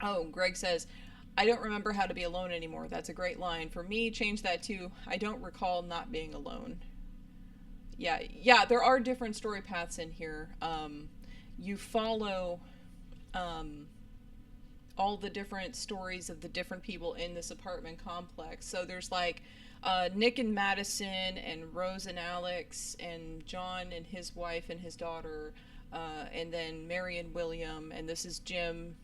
Speaker 1: Oh, Greg says, I don't remember how to be alone anymore. That's a great line. For me, change that to, I don't recall not being alone. Yeah, there are different story paths in here. You follow all the different stories of the different people in this apartment complex. So there's like Nick and Madison and Rose and Alex and John and his wife and his daughter, and then Mary and William, and this is Jim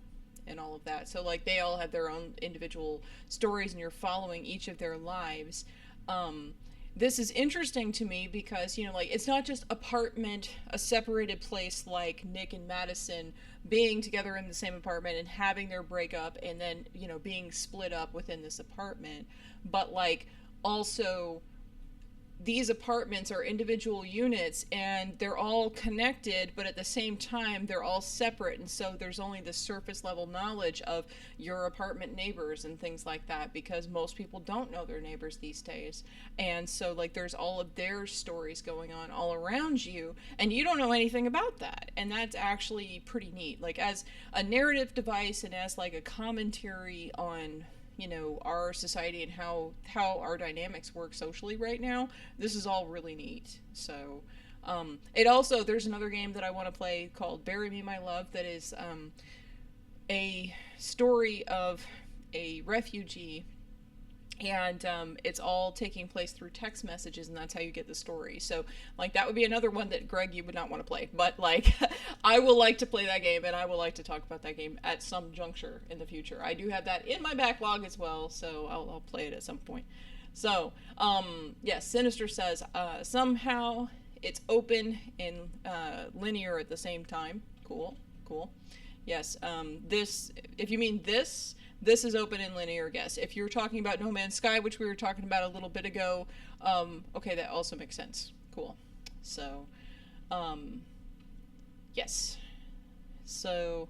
Speaker 1: and all of that. So like they all have their own individual stories and you're following each of their lives. this is interesting to me because, you know, like, it's not just apartment, a separated place like Nick and Madison being together in the same apartment and having their breakup and then, you know, being split up within this apartment, but like also these apartments are individual units and they're all connected, but at the same time they're all separate, and so there's only the surface level knowledge of your apartment neighbors and things like that, because most people don't know their neighbors these days. And so like there's all of their stories going on all around you and you don't know anything about that, and that's actually pretty neat, like as a narrative device and as like a commentary on, you know, our society and how our dynamics work socially right now. This is all really neat. So it also, there's another game that I want to play called Bury Me My Love, that is a story of a refugee, and it's all taking place through text messages, and that's how you get the story. So like that would be another one that, Greg, you would not want to play, but like I will like to play that game, and I will like to talk about that game at some juncture in the future. I do have that in my backlog as well, so I'll play it at some point. So yes, Sinister says somehow it's open and linear at the same time. Cool, cool. Yes, this, if you mean this is open and linear, guess. If you're talking about No Man's Sky, which we were talking about a little bit ago, okay, that also makes sense. Cool. So, yes. So,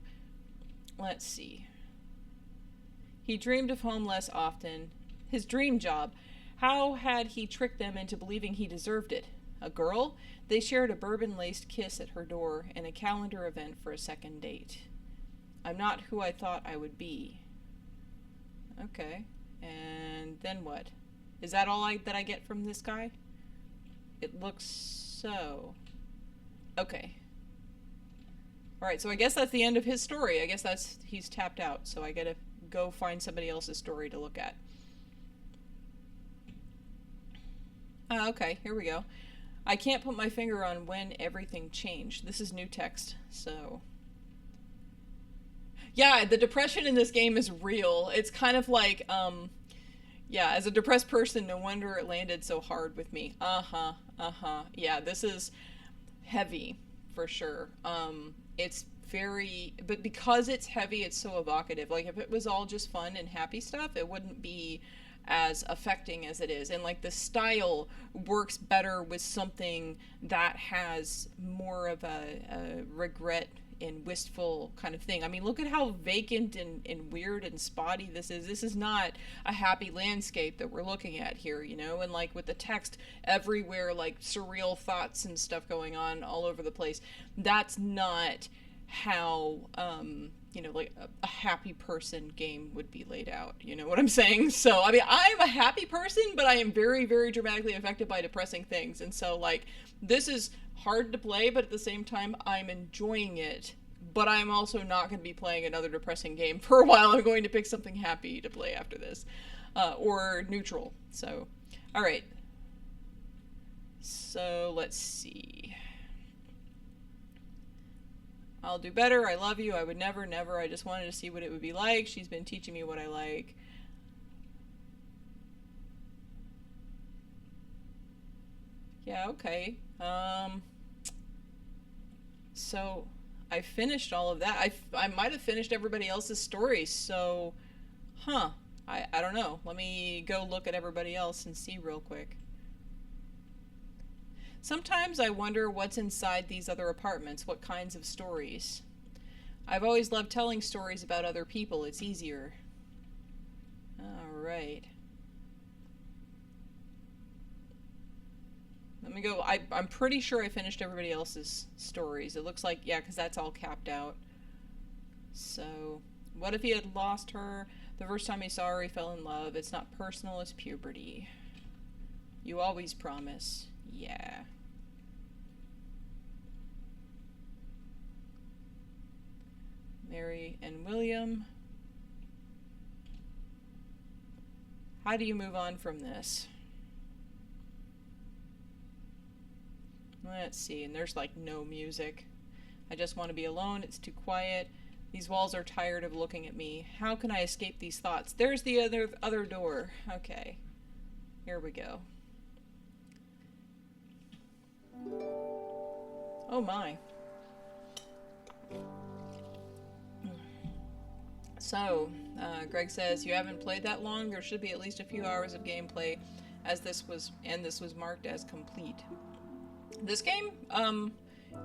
Speaker 1: let's see. He dreamed of home less often. His dream job. How had he tricked them into believing he deserved it? A girl? They shared a bourbon-laced kiss at her door and a calendar event for a second date. I'm not who I thought I would be. Okay. And then what? Is that all that I get from this guy? It looks so. Okay. Alright, so I guess that's the end of his story. I guess he's tapped out, so I gotta go find somebody else's story to look at. Okay, here we go. I can't put my finger on when everything changed. This is new text, so... Yeah, the depression in this game is real. It's kind of like, yeah, as a depressed person, no wonder it landed so hard with me. Yeah, this is heavy, for sure. It's very, but because it's heavy, it's so evocative. Like, if it was all just fun and happy stuff, it wouldn't be as affecting as it is. And like the style works better with something that has more of a regret and wistful kind of thing. I mean, look at how vacant and weird and spotty this is. This is not a happy landscape that we're looking at here, you know? And like with the text everywhere, like surreal thoughts and stuff going on all over the place. That's not how, you know, like a happy person game would be laid out. You know what I'm saying? So, I mean, I'm a happy person, but I am very, very dramatically affected by depressing things. And so, like, this is hard to play, but at the same time, I'm enjoying it. But I'm also not going to be playing another depressing game for a while. I'm going to pick something happy to play after this. Or neutral. So, alright. So, let's see. I'll do better. I love you. I would never, never. I just wanted to see what it would be like. She's been teaching me what I like. Yeah, okay. So I finished all of that. I might have finished everybody else's stories, so, I don't know. Let me go look at everybody else and see real quick. Sometimes I wonder what's inside these other apartments, what kinds of stories. I've always loved telling stories about other people. It's easier. Alright. Let me go. I'm pretty sure I finished everybody else's stories. It looks like, yeah, because that's all capped out. So, what if he had lost her? The first time he saw her, he fell in love. It's not personal, it's puberty. You always promise. Yeah. Mary and William. How do you move on from this? Let's see, and there's like no music. I just want to be alone, it's too quiet. These walls are tired of looking at me. How can I escape these thoughts? There's the other door. Okay. Here we go. Oh my. So, Greg says, you haven't played that long? There should be at least a few hours of gameplay as this was marked as complete. This game, I don't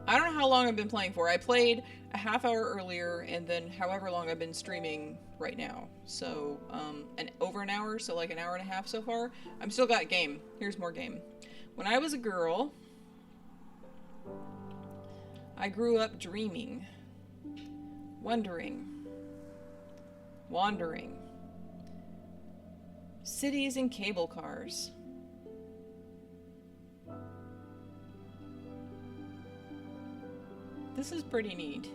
Speaker 1: know how long I've been playing for. I played a half hour earlier, and then however long I've been streaming right now. So, over an hour, so like an hour and a half so far. I'm still got game. Here's more game. When I was a girl, I grew up dreaming, wondering, wandering. Cities and cable cars. This is pretty neat.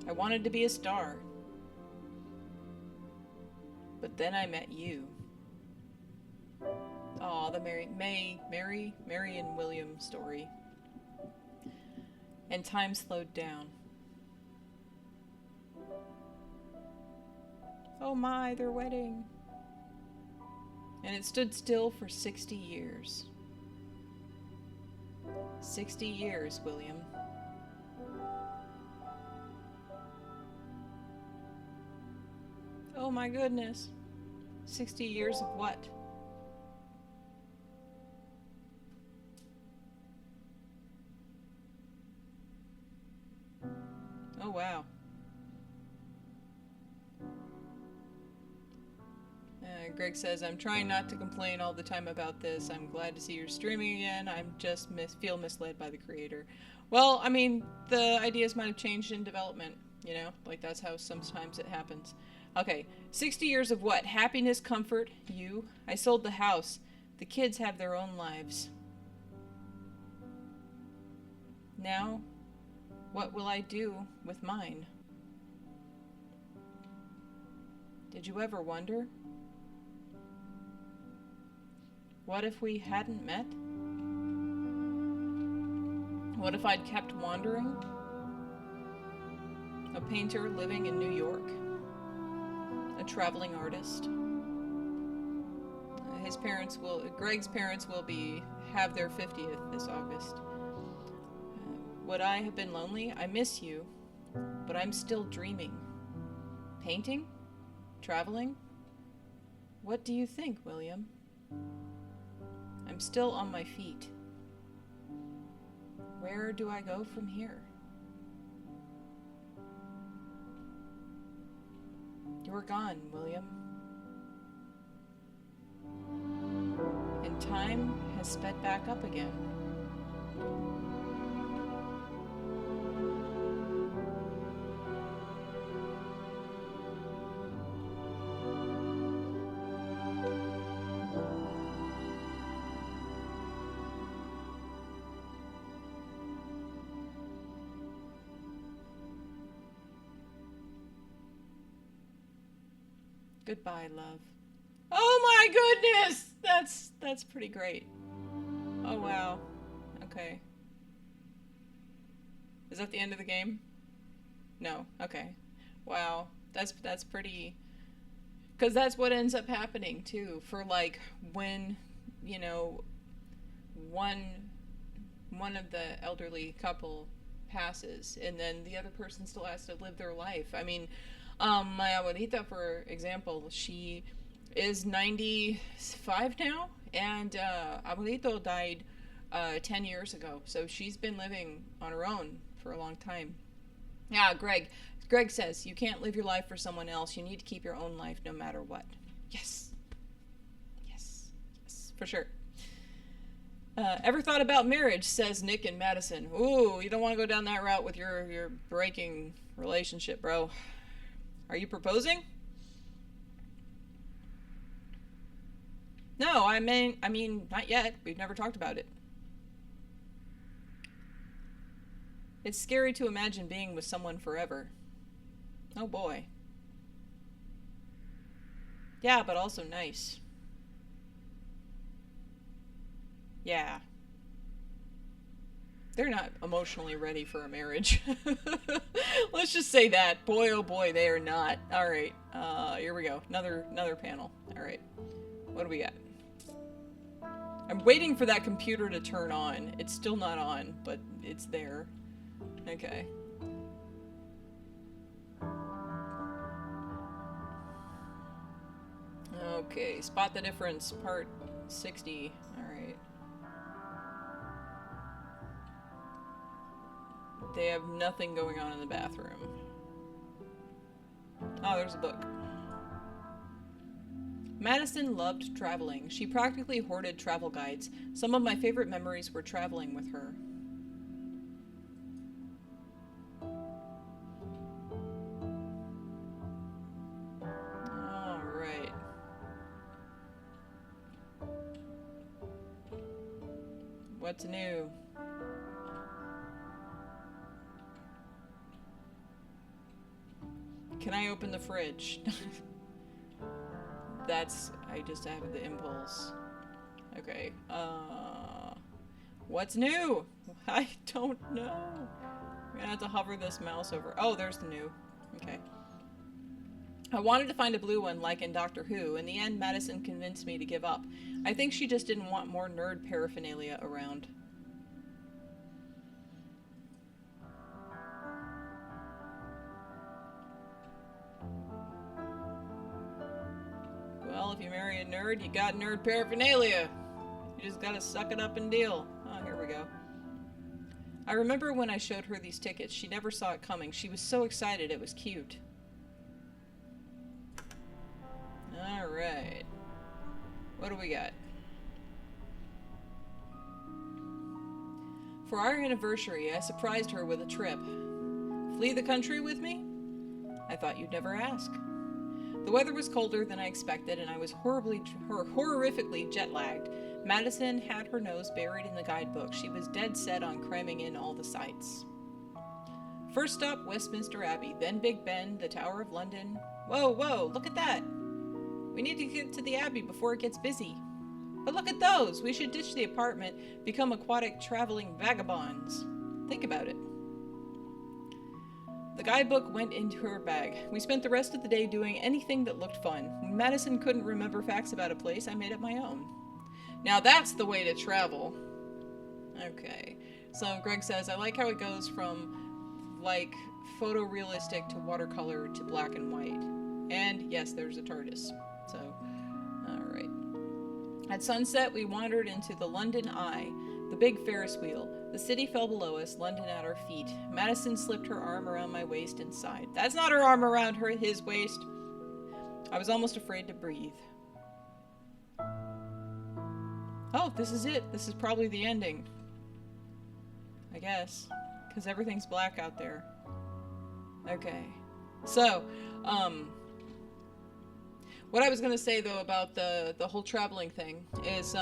Speaker 1: I wanted to be a star. But then I met you. Aw, the Mary and William story. And time slowed down. Oh my, their wedding. And it stood still for 60 years. 60 years, William. Oh my goodness. 60 years of what? Oh wow. Greg says, I'm trying not to complain all the time about this. I'm glad to see you're streaming again. I'm just feel misled by the creator. Well, I mean, the ideas might have changed in development, you know? Like, that's how sometimes it happens. Okay, 60 years of what? Happiness, comfort, you. I sold the house. The kids have their own lives. Now, what will I do with mine? Did you ever wonder? What if we hadn't met? What if I'd kept wandering? A painter living in New York? A traveling artist? Greg's parents will have their 50th this August. Would I have been lonely? I miss you, but I'm still dreaming. Painting? Traveling? What do you think, William? I'm still on my feet. Where do I go from here? You're gone, William. And time has sped back up again. Goodbye, love. Oh my goodness! That's pretty great. Oh wow. Okay. Is that the end of the game? No. Okay. Wow. That's pretty, because that's what ends up happening too, for like when, you know, one of the elderly couple passes and then the other person still has to live their life. I mean, my abuelita, for example, she is 95 now, and abuelito died 10 years ago, so she's been living on her own for a long time. Yeah, Greg says, you can't live your life for someone else. You need to keep your own life no matter what. Yes. Yes. Yes, for sure. Ever thought about marriage, says Nick in Madison. Ooh, you don't want to go down that route with your breaking relationship, bro. Are you proposing? No, I mean, not yet. We've never talked about it. It's scary to imagine being with someone forever. Oh boy. Yeah, but also nice. Yeah. They're not emotionally ready for a marriage. Let's just say that. Boy, oh boy, they are not. All right, here we go. Another panel. All right, what do we got? I'm waiting for that computer to turn on. It's still not on, but it's there. Okay. Okay, spot the difference, part 60. Alright. They have nothing going on in the bathroom. Oh, there's a book. Madison loved traveling. She practically hoarded travel guides. Some of my favorite memories were traveling with her. Alright. What's new? Can I open the fridge? I just have the impulse. Okay, what's new? I don't know. I'm gonna have to hover this mouse over. Oh, there's the new. Okay. I wanted to find a blue one like in Doctor Who. In the end, Madison convinced me to give up. I think she just didn't want more nerd paraphernalia around. Well, if you marry a nerd, you got nerd paraphernalia. You just gotta suck it up and deal. Oh, here we go. I remember when I showed her these tickets. She never saw it coming. She was so excited. It was cute. Alright. What do we got? For our anniversary, I surprised her with a trip. Flee the country with me? I thought you'd never ask. The weather was colder than I expected, and I was horrifically jet-lagged. Madison had her nose buried in the guidebook. She was dead set on cramming in all the sights. First stop, Westminster Abbey, then Big Ben, the Tower of London. Whoa, whoa, look at that! We need to get to the Abbey before it gets busy. But look at those! We should ditch the apartment, become aquatic traveling vagabonds. Think about it. The guidebook went into her bag. We spent the rest of the day doing anything that looked fun. When Madison couldn't remember facts about a place, I made up my own. Now that's the way to travel. Okay. So Greg says, I like how it goes from, like, photorealistic to watercolor to black and white. And, yes, there's a TARDIS. So, alright. At sunset, we wandered into the London Eye, the big Ferris wheel. The city fell below us, London at our feet. Madison slipped her arm around my waist and sighed. That's not her arm around his waist. I was almost afraid to breathe. Oh, this is it. This is probably the ending. I guess. Because everything's black out there. Okay. So, what I was going to say, though, about the whole traveling thing is,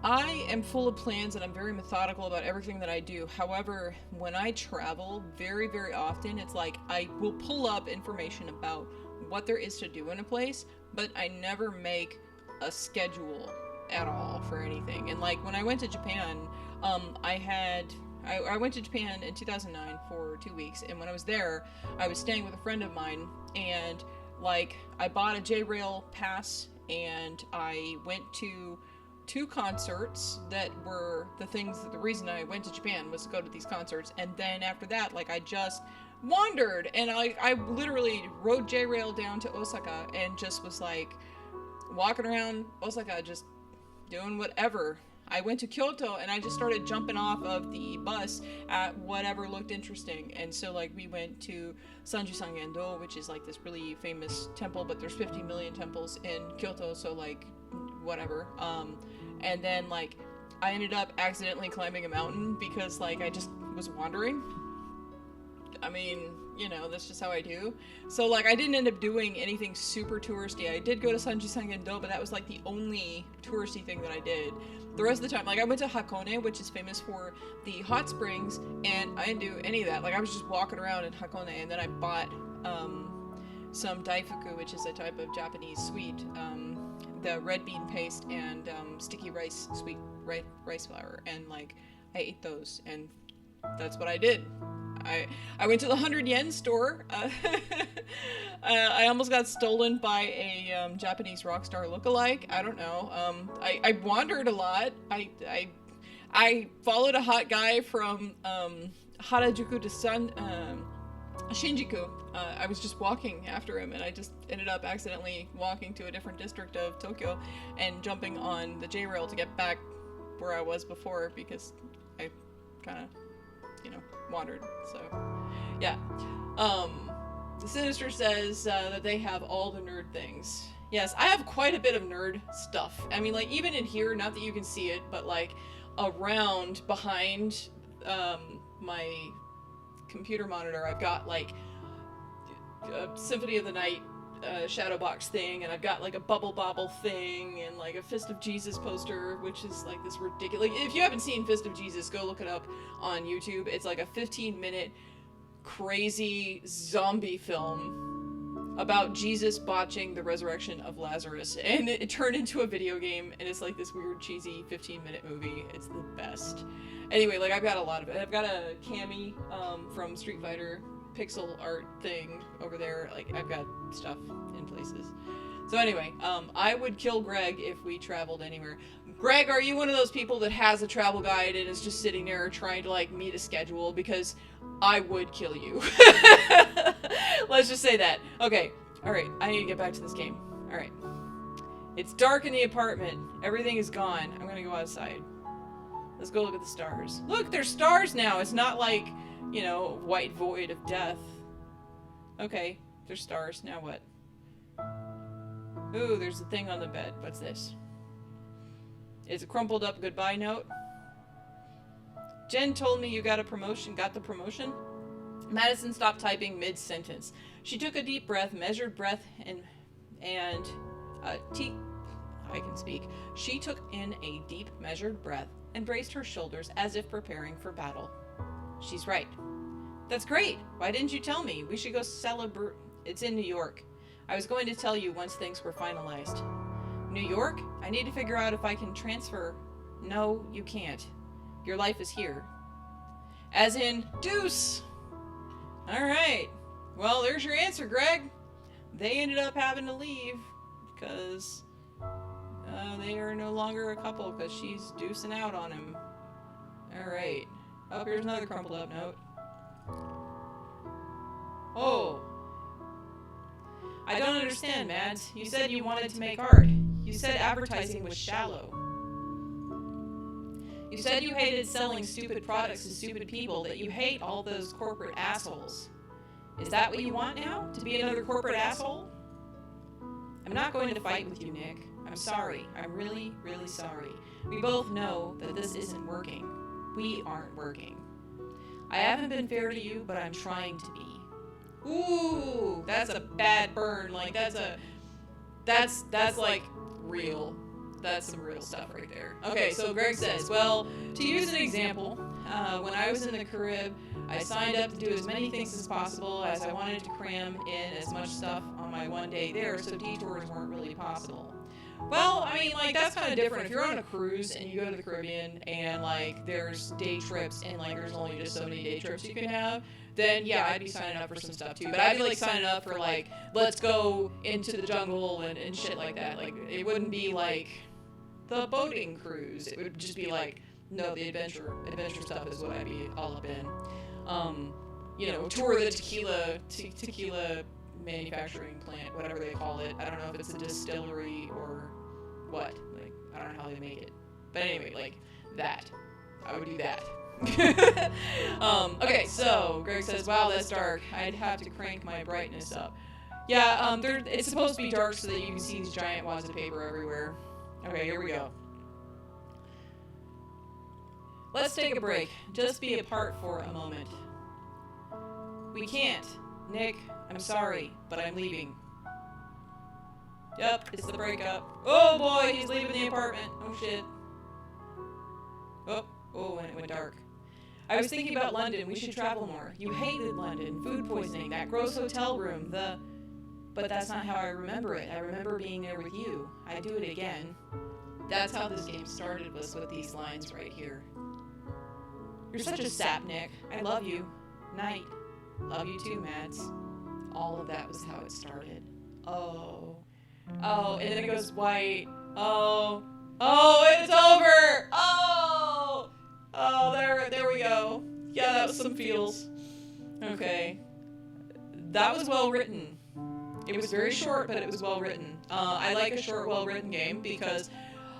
Speaker 1: I am full of plans and I'm very methodical about everything that I do. However, when I travel, very, very often, it's like I will pull up information about what there is to do in a place, but I never make a schedule at all for anything. And like when I went to Japan, I went to Japan in 2009 for 2 weeks, and when I was there, I was staying with a friend of mine, and like I bought a J-Rail pass, and I went to 2 concerts that were the reason I went to Japan was to go to these concerts. And then after that, like, I just wandered, and I literally rode J-Rail down to Osaka and just was like walking around Osaka just doing whatever. I went to Kyoto and I just started jumping off of the bus at whatever looked interesting. And so like we went to Sanju-san-gendo, which is like this really famous temple, but there's 50 million temples in Kyoto, so like whatever. And then like I ended up accidentally climbing a mountain because like I just was wandering. I mean, you know, that's just how I do. So like I didn't end up doing anything super touristy. I did go to Sanju-san-gendo, but that was like the only touristy thing that I did. The rest of the time, like I went to Hakone, which is famous for the hot springs, and I didn't do any of that. Like I was just walking around in Hakone, and then I bought some daifuku, which is a type of Japanese sweet, the red bean paste and sticky rice, sweet rice flour, and like I ate those, and that's what I did. I went to the 100 yen store. I almost got stolen by a Japanese rock star lookalike. I don't know. I wandered a lot. I followed a hot guy from Harajuku to Shinjuku. I was just walking after him, and I just ended up accidentally walking to a different district of Tokyo and jumping on the J-rail to get back where I was before, because I kind of, wandered. So, yeah. The Sinister says that they have all the nerd things. Yes, I have quite a bit of nerd stuff. I mean, like, even in here, not that you can see it, but, like, around, behind my computer monitor, I've got, like, a Symphony of the Night Shadowbox thing, and I've got, like, a Bubble Bobble thing, and, like, a Fist of Jesus poster, which is, like, this ridiculous... Like, if you haven't seen Fist of Jesus, go look it up on YouTube. It's, like, a 15-minute crazy zombie film about Jesus botching the resurrection of Lazarus, and it turned into a video game, and it's, like, this weird, cheesy 15-minute movie. It's the best. Anyway, like, I've got a lot of it. I've got a Cammy from Street Fighter pixel art thing over there. Like, I've got stuff in places. So anyway, I would kill Greg if we traveled anywhere. Greg, are you one of those people that has a travel guide and is just sitting there trying to, like, meet a schedule? Because I would kill you. Let's just say that. Okay, alright, I need to get back to this game. Alright. It's dark in the apartment. Everything is gone. I'm gonna go outside. Let's go look at the stars. Look, there's stars now. It's not like, white void of death. Okay, there's stars. Now what? Ooh, there's a thing on the bed. What's this? It's a crumpled up goodbye note. Jen told me you got the promotion? Madison stopped typing mid-sentence. She took a deep breath, measured breath, I can speak. She took in a deep, measured breath and braced her shoulders as if preparing for battle. She's right. That's great. Why didn't you tell me? We should go celebrate. It's in New York. I was going to tell you once things were finalized. New York? I need to figure out if I can transfer. No, you can't. Your life is here. As in, deuce! Alright. Well, there's your answer, Greg. They ended up having to leave because they are no longer a couple because she's deucing out on him. Alright. Oh, here's another crumpled up note. Oh. I don't understand, Mads. You said you wanted to make art. You said advertising was shallow. You said you hated selling stupid products to stupid people, that you hate all those corporate assholes. Is that what you want now? To be another corporate asshole? I'm not going to fight with you, Nick. I'm sorry. I'm really, really sorry. We both know that this isn't working. We aren't working. I haven't been fair to you, but I'm trying to be. Ooh, that's a bad burn. Like, that's like real. That's some real stuff right there. Okay, so Greg says, well, to use an example, when I was in the Carib, I signed up to do as many things as possible as I wanted to cram in as much stuff on my one day there, so detours weren't really possible. Well, I mean, like, that's kind of different. If you're on a cruise and you go to the Caribbean and, like, there's day trips and, like, there's only just so many day trips you can have, then, yeah, I'd be signing up for some stuff, too. But I'd be, like, signing up for, like, let's go into the jungle and shit like that. Like, it wouldn't be, like, the boating cruise. It would just be, like, no, the adventure stuff is what I'd be all up in. Tour the tequila manufacturing plant, whatever they call it. I don't know if it's a distillery or what. Like, I don't know how they make it. But anyway, like, that. I would do that. Okay, so Greg says, wow, that's dark. I'd have to crank my brightness up. Yeah, it's supposed to be dark so that you can see these giant wads of paper everywhere. Okay, here we go. Let's take a break. Just be apart for a moment. We can't. Nick, I'm sorry, but I'm leaving. Yep, it's the breakup. Oh boy, he's leaving the apartment. Oh shit. Oh, and it went dark. I was thinking about London. We should travel more. You hated London. Food poisoning, that gross hotel room, But that's not how I remember it. I remember being there with you. I'd do it again. That's how this game started, was with these lines right here. You're such a sap, Nick. I love you. Night. Love you too, Mads. All of that was how it started. Oh. Oh, and then it goes white. Oh. Oh, it's over! Oh! Oh, there we go. Yeah, that was some feels. Okay. That was well written. It was very short, but it was well written. I like a short, well written game because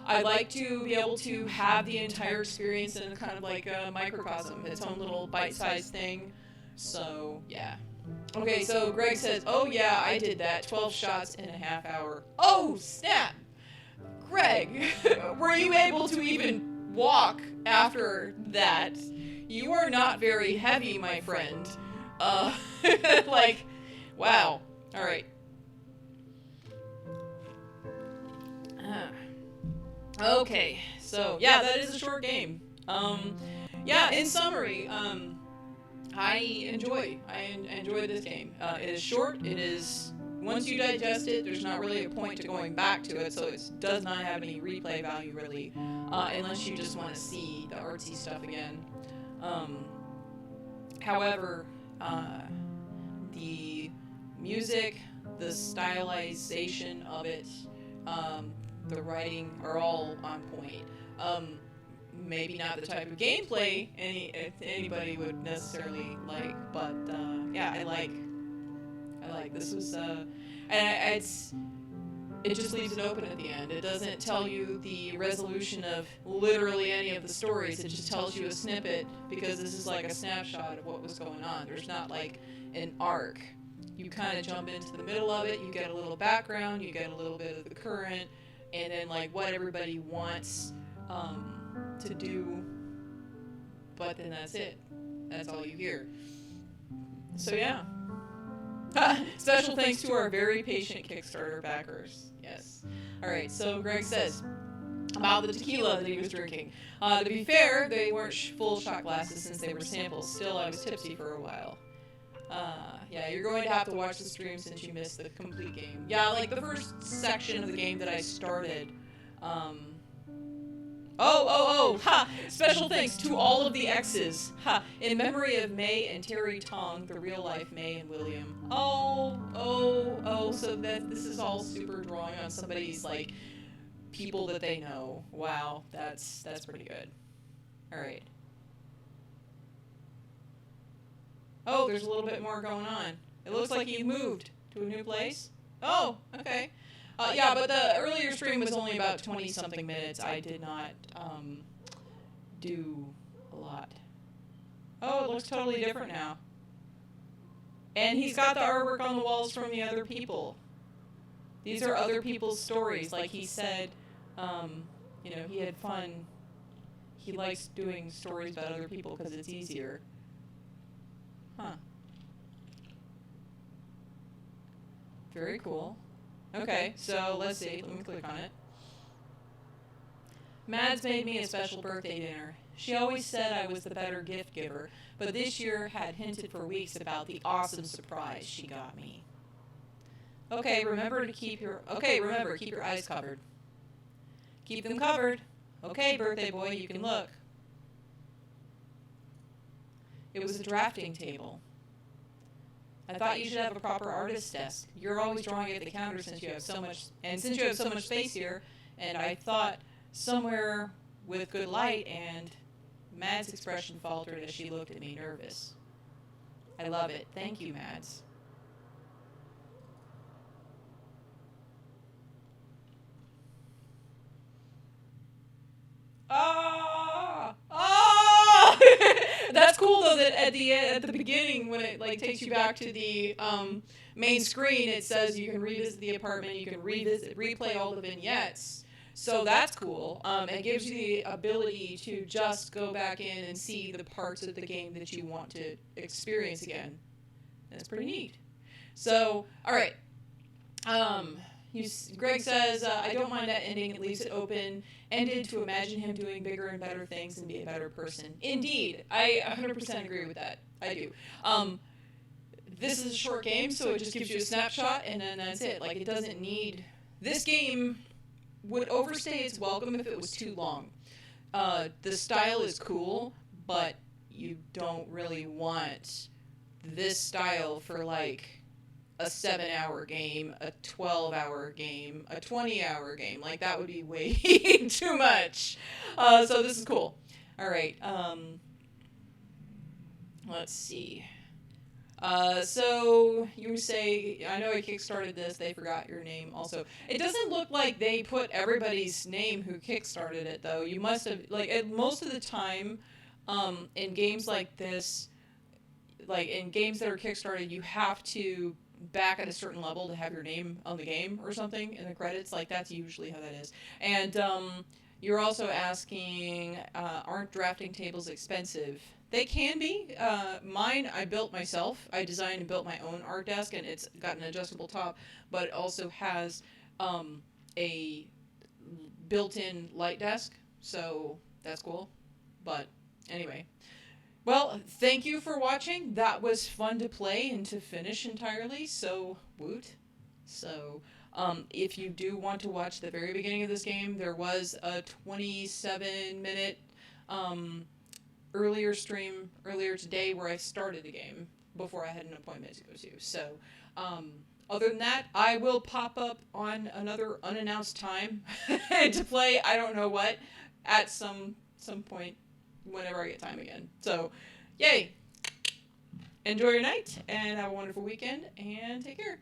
Speaker 1: I like to be able to have the entire experience in kind of like a microcosm, its own little bite-sized thing. So, yeah. Okay, so Greg says, oh yeah, I did that, 12 shots in a half hour. Oh, snap! Greg, were you able to even walk after that? You are not very heavy, my friend. Like, wow. Alright. Okay, so yeah, that is a short game. Yeah, in summary, I enjoy this game. It is short. It is, once you digest it, there's not really a point to going back to it, so it does not have any replay value really, unless you just want to see the artsy stuff again. However, the music, the stylization of it, the writing are all on point. Maybe not the type of gameplay anybody would necessarily like, but yeah, I like. This was and it just leaves it open at the end. It doesn't tell you the resolution of literally any of the stories. It just tells you a snippet because this is like a snapshot of what was going on. There's not like an arc. You kind of jump into the middle of it. You get a little background. You get a little bit of the current, and then like what everybody wants to do, but then that's it. That's all you hear. So yeah. Special thanks to our very patient Kickstarter backers. Yes. Alright, so Greg says about the tequila that he was drinking. To be fair, they weren't full shot glasses since they were samples. Still, I was tipsy for a while. Yeah, you're going to have to watch the stream since you missed the complete game. Yeah, like the first section of the game that I started, ha! Special thanks to all of the X's. Ha! In memory of May and Terry Tong, the real-life May and William. So this is all super drawing on somebody's, like, people that they know. Wow, that's pretty good. Alright. Oh, there's a little bit more going on. It looks like he moved to a new place. Oh, okay. Yeah, but the earlier stream was only about 20-something minutes. I did not do a lot. Oh, it looks totally different now. And he's got the artwork on the walls from the other people. These are other people's stories. Like he said, you know, he had fun. He likes doing stories about other people because it's easier. Huh. Very cool. Okay, so let's see. Let me click on it. Mads made me a special birthday dinner. She always said I was the better gift giver, but this year had hinted for weeks about the awesome surprise she got me. Okay, remember to keep your eyes covered. Keep them covered. Okay, birthday boy, you can look. It was a drafting table. I thought you should have a proper artist's desk. You're always drawing at the counter since you have so much space here, and I thought somewhere with good light, and Mads' expression faltered as she looked at me nervous. I love it. Thank you, Mads. That's cool though that at the beginning when it like takes you back to the main screen, it says you can revisit the apartment, you can replay all the vignettes. So that's cool. It gives you the ability to just go back in and see the parts of the game that you want to experience again. That's pretty neat. So, all right. Greg says, I don't mind that ending. It leaves it open-ended to imagine him doing bigger and better things and be a better person. Indeed. I 100% agree with that. I do. This is a short game, so it just gives you a snapshot, and then that's it. Like, it doesn't need... This game would overstay its welcome if it was too long. The style is cool, but you don't really want this style for like a 7-hour game, a 12-hour game, a 20-hour game. Like, that would be way too much. So this is cool. All right. Let's see. So you say, I know I kickstarted this. They forgot your name. Also, it doesn't look like they put everybody's name who kickstarted it, though. You must have, like, most of the time, in games like this, like in games that are kickstarted, you have to back at a certain level to have your name on the game or something in the credits. Like, that's usually how that is. And you're also asking, aren't drafting tables expensive? They can be. Mine, I built myself. I designed and built my own art desk, and it's got an adjustable top, but it also has a built-in light desk, so that's cool. But anyway. Well, thank you for watching. That was fun to play and to finish entirely, so woot. So, if you do want to watch the very beginning of this game, there was a 27-minute earlier stream earlier today where I started the game before I had an appointment to go to. So, other than that, I will pop up on another unannounced time to play I don't know what at some point whenever I get time again. So, yay! Enjoy your night and have a wonderful weekend and take care.